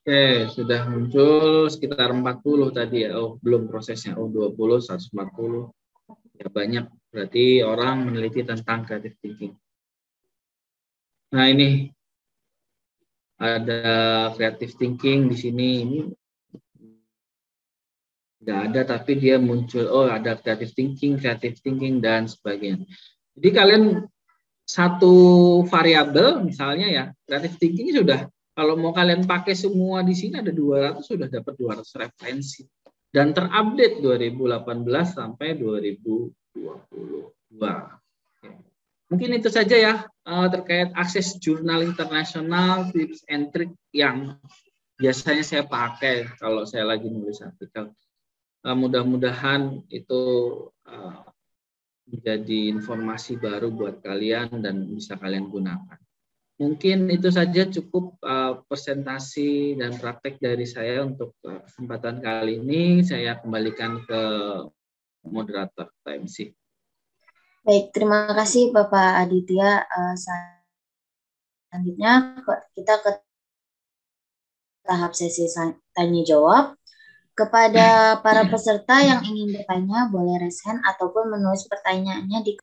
[SPEAKER 2] Oke, sudah muncul sekitar 40 tadi ya. Oh, belum prosesnya. Oh, 20, 140. Ya banyak. Berarti orang meneliti tentang creative thinking. Nah, ini ada creative thinking di sini. Ini tidak ada, tapi dia muncul. Oh, ada creative thinking, dan sebagainya. Jadi kalian satu variabel misalnya ya, creative thinking sudah, kalau mau kalian pakai semua di sini ada 200, sudah dapat 200 referensi. Dan terupdate 2018 sampai 2022. Mungkin itu saja ya terkait akses jurnal internasional, tips and trick yang biasanya saya pakai kalau saya lagi nulis artikel. Mudah-mudahan itu menjadi informasi baru buat kalian dan bisa kalian gunakan. Mungkin itu saja cukup presentasi dan praktek dari saya untuk kesempatan kali ini. Saya kembalikan ke moderator TMC.
[SPEAKER 1] Baik, terima kasih Bapak Aditya. Selanjutnya kita ke tahap sesi tanya jawab. Kepada para peserta yang ingin bertanya, boleh raise hand ataupun menulis pertanyaannya di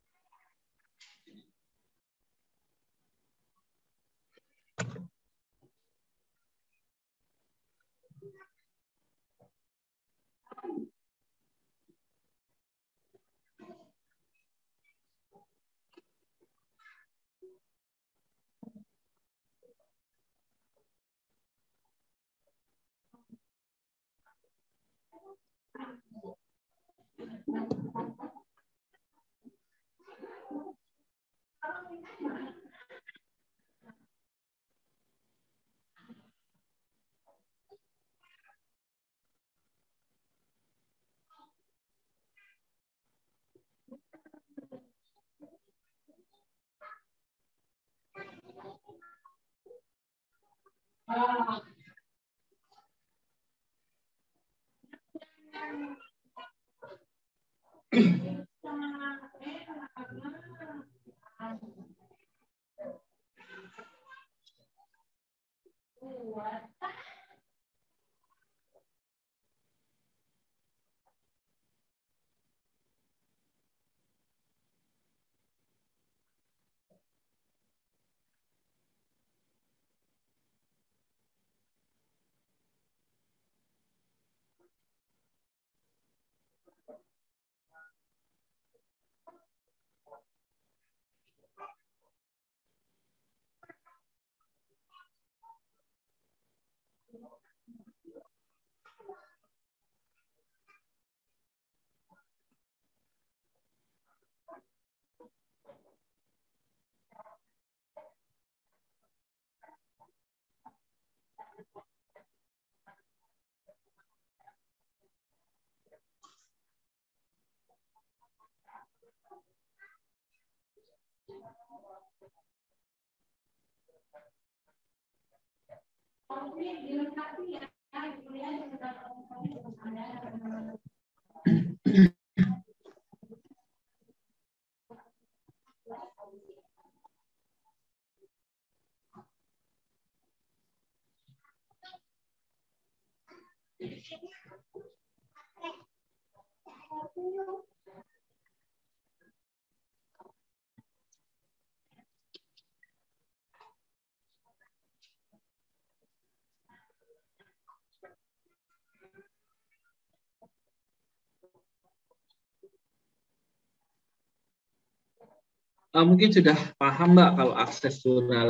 [SPEAKER 2] Mungkin sudah paham Mbak kalau akses jurnal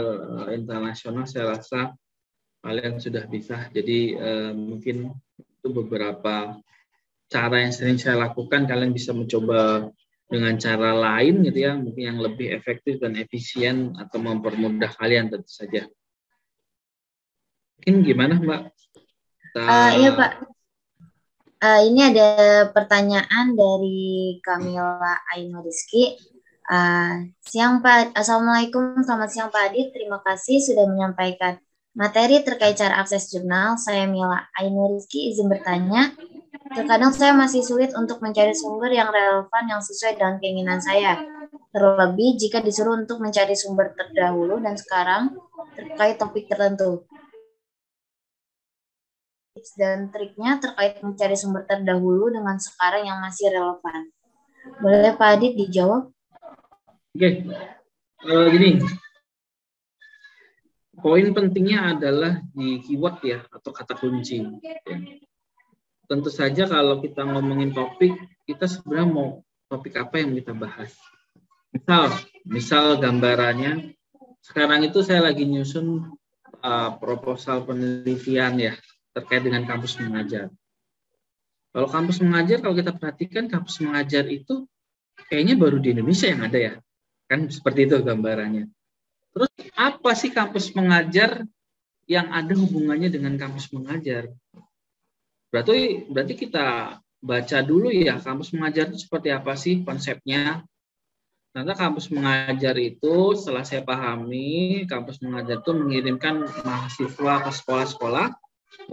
[SPEAKER 2] internasional, saya rasa kalian sudah bisa. Jadi mungkin Itu beberapa cara yang sering saya lakukan. Kalian bisa mencoba dengan cara lain gitu ya, mungkin yang lebih efektif dan efisien atau mempermudah kalian tentu saja. Mungkin gimana Mbak?
[SPEAKER 1] Iya Pak. Ini ada pertanyaan dari Kamila Aino Rizky. Siang Pak, Assalamualaikum, selamat siang Pak Adit. Terima kasih sudah menyampaikan materi terkait cara akses jurnal. Saya Mila Aino Rizky, izin bertanya. Terkadang saya masih sulit untuk mencari sumber yang relevan yang sesuai dengan keinginan saya. Terlebih jika disuruh untuk mencari sumber terdahulu dan sekarang terkait topik tertentu. Tips dan triknya terkait mencari sumber terdahulu dengan sekarang yang masih relevan. Boleh Pak Adit dijawab?
[SPEAKER 2] Oke, gini. Poin pentingnya adalah di keyword ya, atau kata kunci. Tentu saja kalau kita ngomongin topik, kita sebenarnya mau topik apa yang kita bahas. Misal gambarannya, sekarang itu saya lagi nyusun proposal penelitian ya, terkait dengan kampus mengajar. Kalau kampus mengajar, kalau kita perhatikan kampus mengajar itu kayaknya baru di Indonesia yang ada ya. Kan seperti itu gambarannya. Terus apa sih kampus mengajar yang ada hubungannya dengan kampus mengajar? Berarti kita baca dulu ya, kampus mengajar itu seperti apa sih konsepnya. Ternyata kampus mengajar itu, setelah saya pahami, kampus mengajar itu mengirimkan mahasiswa ke sekolah-sekolah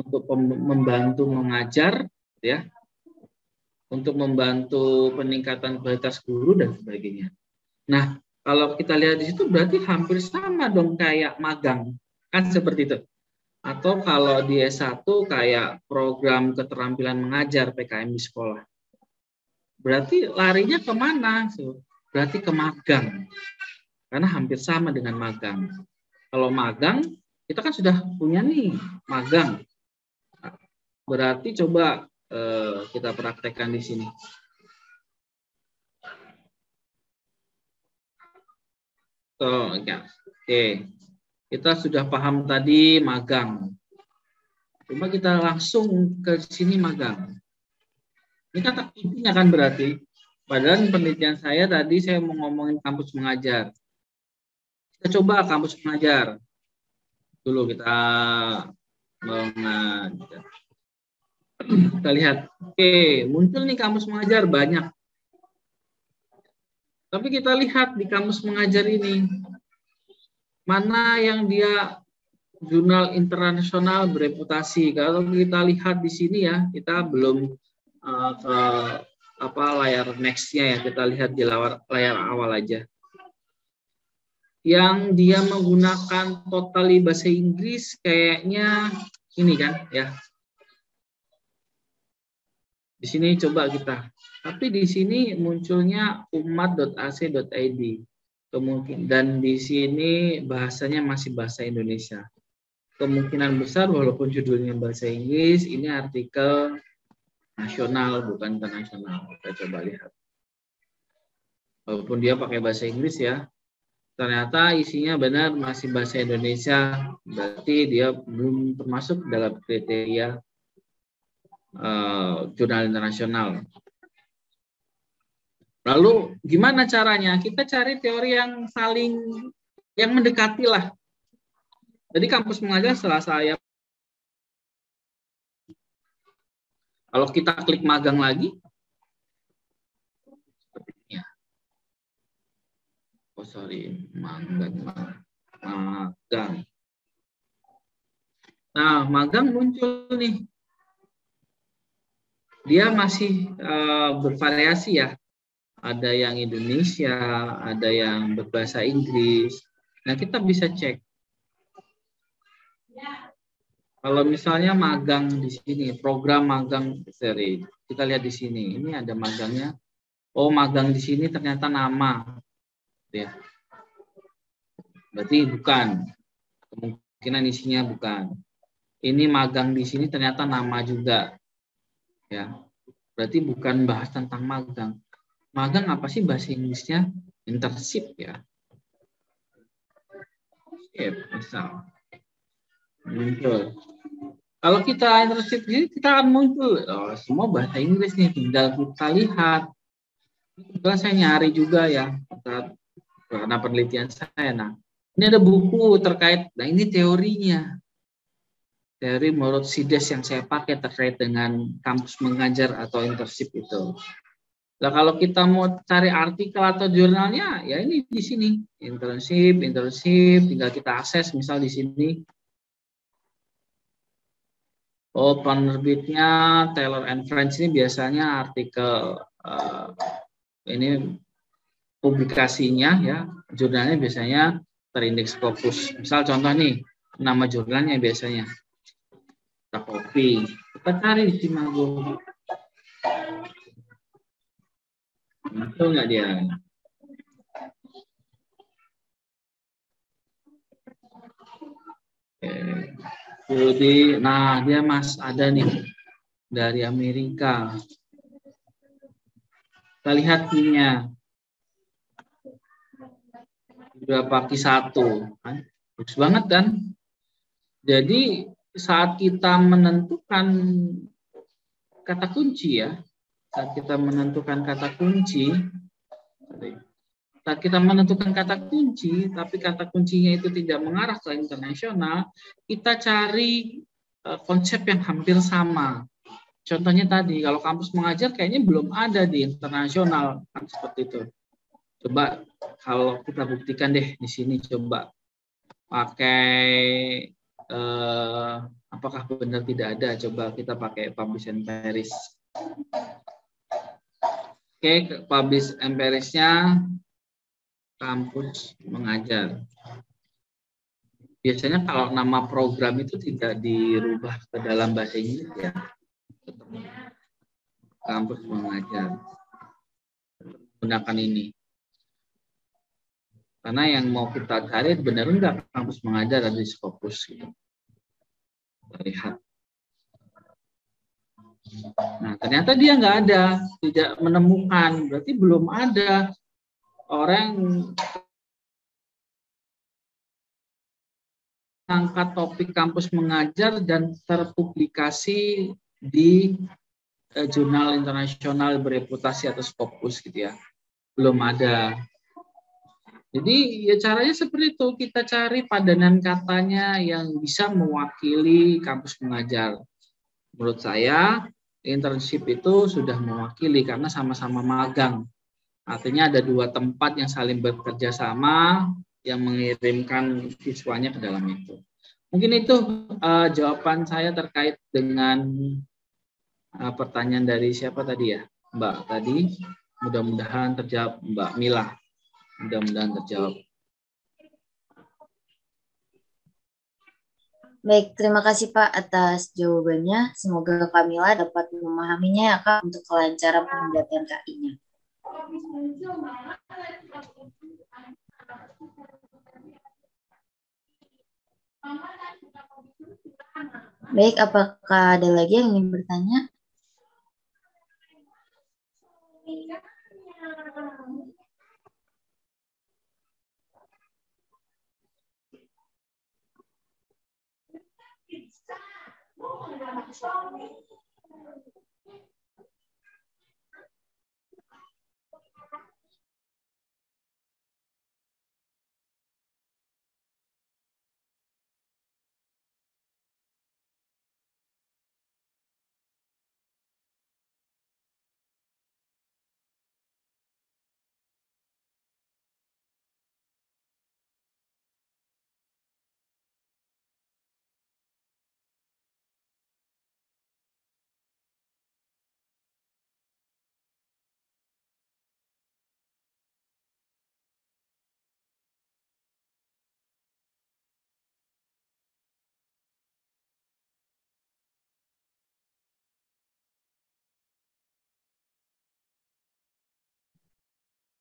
[SPEAKER 2] untuk membantu mengajar, ya, untuk membantu peningkatan kualitas guru dan sebagainya. Nah, kalau kita lihat di situ berarti hampir sama dong kayak magang, kan seperti itu. Atau kalau di S1 kayak program keterampilan mengajar PKM di sekolah. Berarti larinya kemana? Berarti ke magang. Karena hampir sama dengan magang. Kalau magang, kita kan sudah punya nih magang. Berarti coba kita praktekkan di sini. Oke. Kita sudah paham tadi magang. Coba kita langsung ke sini magang. Ini kata kuncinya kan berarti. Padahal penelitian saya tadi saya mau ngomongin kampus mengajar. Kita coba kampus mengajar. Dulu kita mengajar. Kita lihat. Oke, muncul nih kampus mengajar banyak. Tapi kita lihat di kampus mengajar ini. Mana yang dia jurnal internasional bereputasi. Kalau kita lihat di sini ya, kita belum ke layar next-nya ya, kita lihat di layar awal aja. Yang dia menggunakan totally bahasa Inggris kayaknya ini kan ya. Di sini coba kita. Tapi di sini munculnya umat.ac.id. Dan di sini bahasanya masih bahasa Indonesia. Kemungkinan besar walaupun judulnya bahasa Inggris, ini artikel nasional bukan internasional. Kita coba lihat. Walaupun dia pakai bahasa Inggris ya, ternyata isinya benar masih bahasa Indonesia. Berarti dia belum termasuk dalam kriteria jurnal internasional. Lalu gimana caranya? Kita cari teori yang mendekati lah. Jadi kampus mengajar setelah saya, kalau kita klik magang lagi, sepertinya. Magang. Nah, magang muncul nih. Dia masih bervariasi ya. Ada yang Indonesia, ada yang berbahasa Inggris. Nah, kita bisa cek. Kalau misalnya magang di sini, program magang seri, kita lihat di sini. Ini ada magangnya. Oh, magang di sini ternyata nama. Ya. Berarti bukan. Kemungkinan isinya bukan. Ini magang di sini ternyata nama juga. Ya. Berarti bukan bahas tentang magang. Magang apa sih bahasa Inggrisnya? Internship ya. Misal. Muncul. Kalau kita internship ini kita akan muncul semua bahasa Inggris nih, tinggal kita lihat. Kebetulan saya nyari juga ya karena penelitian saya. Nah, ini ada buku terkait. Nah, ini teorinya. Teori menurut SIDES yang saya pakai terkait dengan kampus mengajar atau internship itu. Nah, kalau kita mau cari artikel atau jurnalnya, ya ini di sini. Internship, tinggal kita akses misal di sini. Oh, penerbitnya Taylor and Friends ini biasanya artikel ini publikasinya ya, jurnalnya biasanya terindeks Scopus. Misal contoh nih, nama jurnalnya biasanya. Kita copy, kita cari di Simago. Betul nggak dia? Jadi, nah dia Mas ada nih dari Amerika. Kita lihat ininya. Berapa Q1 kan? Bagus banget kan? Jadi saat kita menentukan kata kunci ya, saat kita menentukan kata kunci, tapi kata kuncinya itu tidak mengarah ke internasional, kita cari konsep yang hampir sama. Contohnya tadi, kalau kampus mengajar kayaknya belum ada di internasional, kan seperti itu. Coba kalau kita buktikan deh di sini, coba pakai apakah benar tidak ada? Coba kita pakai Publish and Paris. Oke, Publish and Paris-nya kampus mengajar. Biasanya kalau nama program itu tidak dirubah ke dalam bahasa Inggris ya. Kampus mengajar. Gunakan ini. Karena yang mau kita cari benar enggak kampus mengajar ada di Scopus gitu. Lihat. Nah, ternyata dia nggak ada, tidak menemukan. Berarti belum ada orang angkat topik kampus mengajar dan terpublikasi di jurnal internasional bereputasi atau Scopus gitu ya. Belum ada. Jadi ya caranya seperti itu, kita cari padanan katanya yang bisa mewakili kampus mengajar. Menurut saya internship itu sudah mewakili karena sama-sama magang. Artinya ada dua tempat yang saling bekerja sama yang mengirimkan siswanya ke dalam itu. Mungkin itu jawaban saya terkait dengan pertanyaan dari siapa tadi ya, Mbak tadi. Mudah-mudahan terjawab, Mbak Mila. Mudah-mudahan terjawab.
[SPEAKER 1] Baik, terima kasih Pak atas jawabannya. Semoga Kamila dapat memahaminya ya Kak untuk kelancaran pembuatan KI-nya. Baik, apakah ada lagi yang ingin bertanya?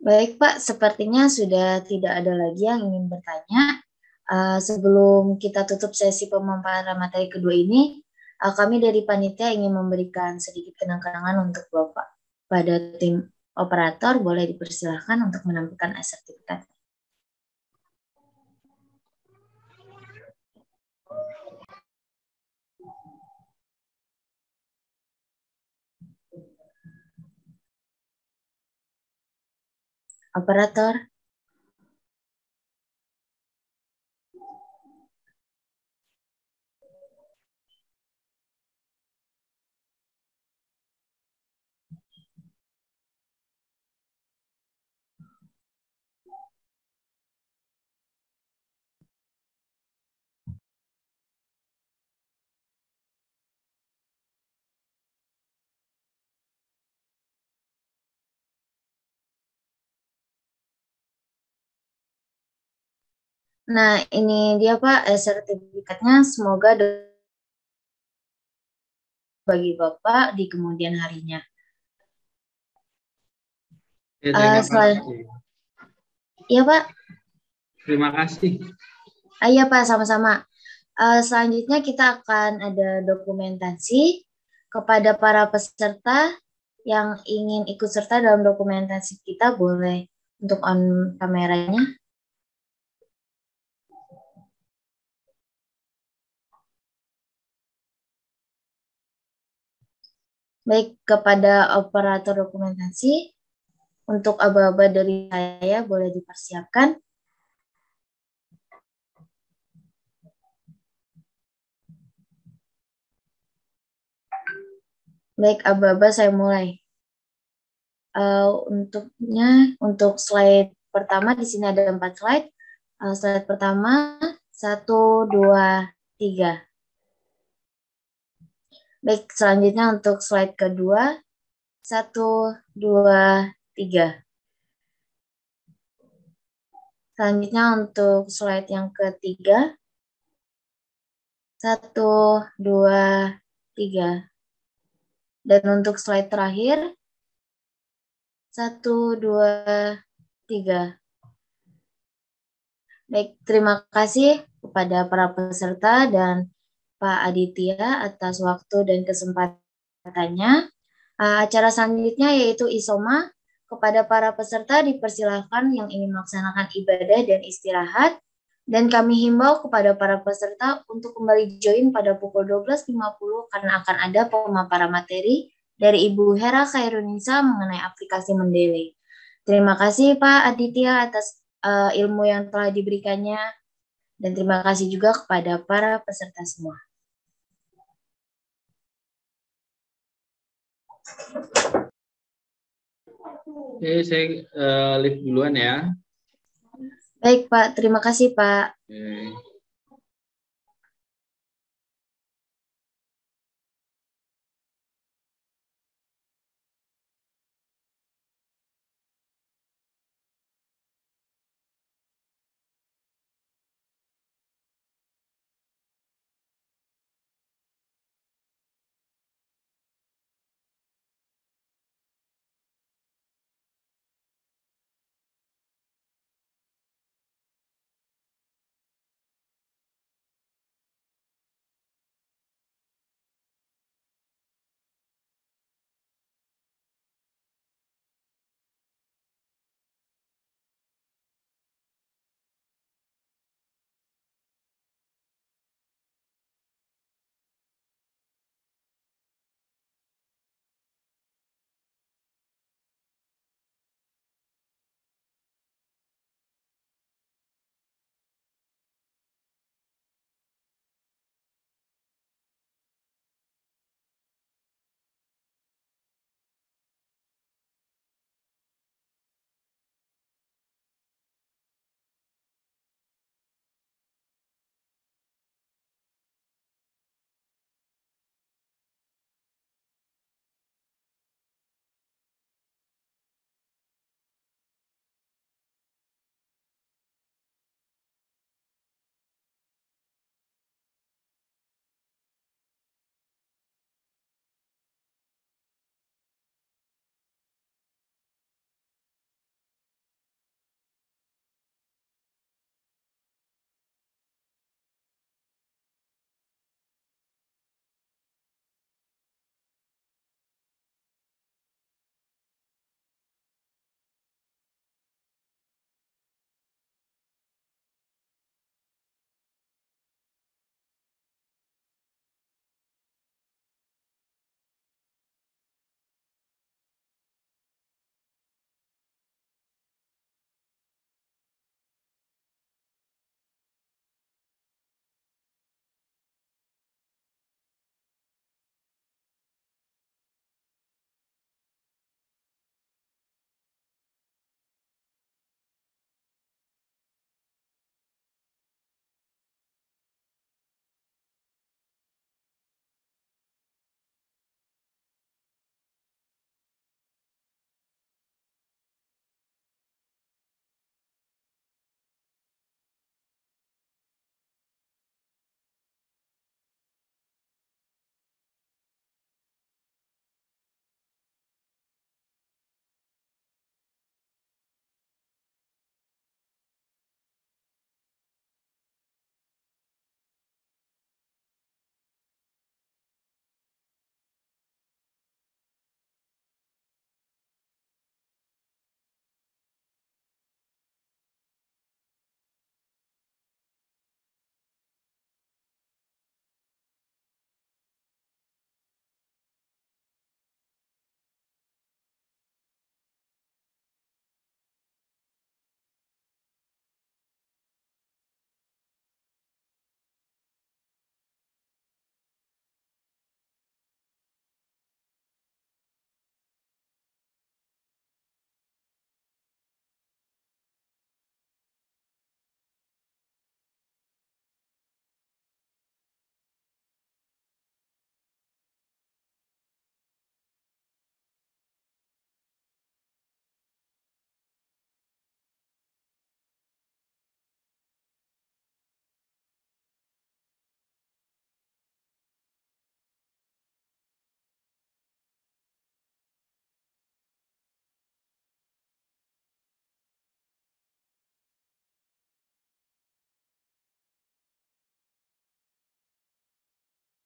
[SPEAKER 1] Baik Pak, sepertinya sudah tidak ada lagi yang ingin bertanya. Sebelum kita tutup sesi pemaparan materi kedua ini, kami dari panitia ingin memberikan sedikit kenang-kenangan untuk Bapak. Pada tim operator, boleh dipersilahkan untuk menampilkan sertifikat. Operator. Nah, ini dia Pak, sertifikatnya semoga bagi Bapak di kemudian harinya.
[SPEAKER 2] Terima kasih.
[SPEAKER 1] Iya Pak.
[SPEAKER 2] Terima kasih.
[SPEAKER 1] Iya Pak, sama-sama. Selanjutnya kita akan ada dokumentasi kepada para peserta yang ingin ikut serta dalam dokumentasi kita, boleh untuk on kameranya. Baik, kepada operator dokumentasi, untuk aba-aba dari saya boleh dipersiapkan. Baik, aba-aba saya mulai. Untuk slide pertama, di sini ada 4 slide. Slide pertama, 1, 2, 3. Baik, selanjutnya untuk slide kedua, 1, 2, 3. Selanjutnya untuk slide yang ketiga, 1, 2, 3. Dan untuk slide terakhir, 1, 2, 3. Baik, terima kasih kepada para peserta dan Pak Aditya atas waktu dan kesempatannya. Acara selanjutnya yaitu Isoma. Kepada para peserta dipersilahkan yang ingin melaksanakan ibadah dan istirahat. Dan kami himbau kepada para peserta untuk kembali join pada pukul 12.50 karena akan ada pemaparan materi dari Ibu Hera Khairunisa mengenai aplikasi Mendeley. Terima kasih Pak Aditya atas ilmu yang telah diberikannya. Dan terima kasih juga kepada para peserta semua.
[SPEAKER 2] Oke, saya live duluan ya.
[SPEAKER 1] Baik Pak, terima kasih Pak.
[SPEAKER 2] Oke.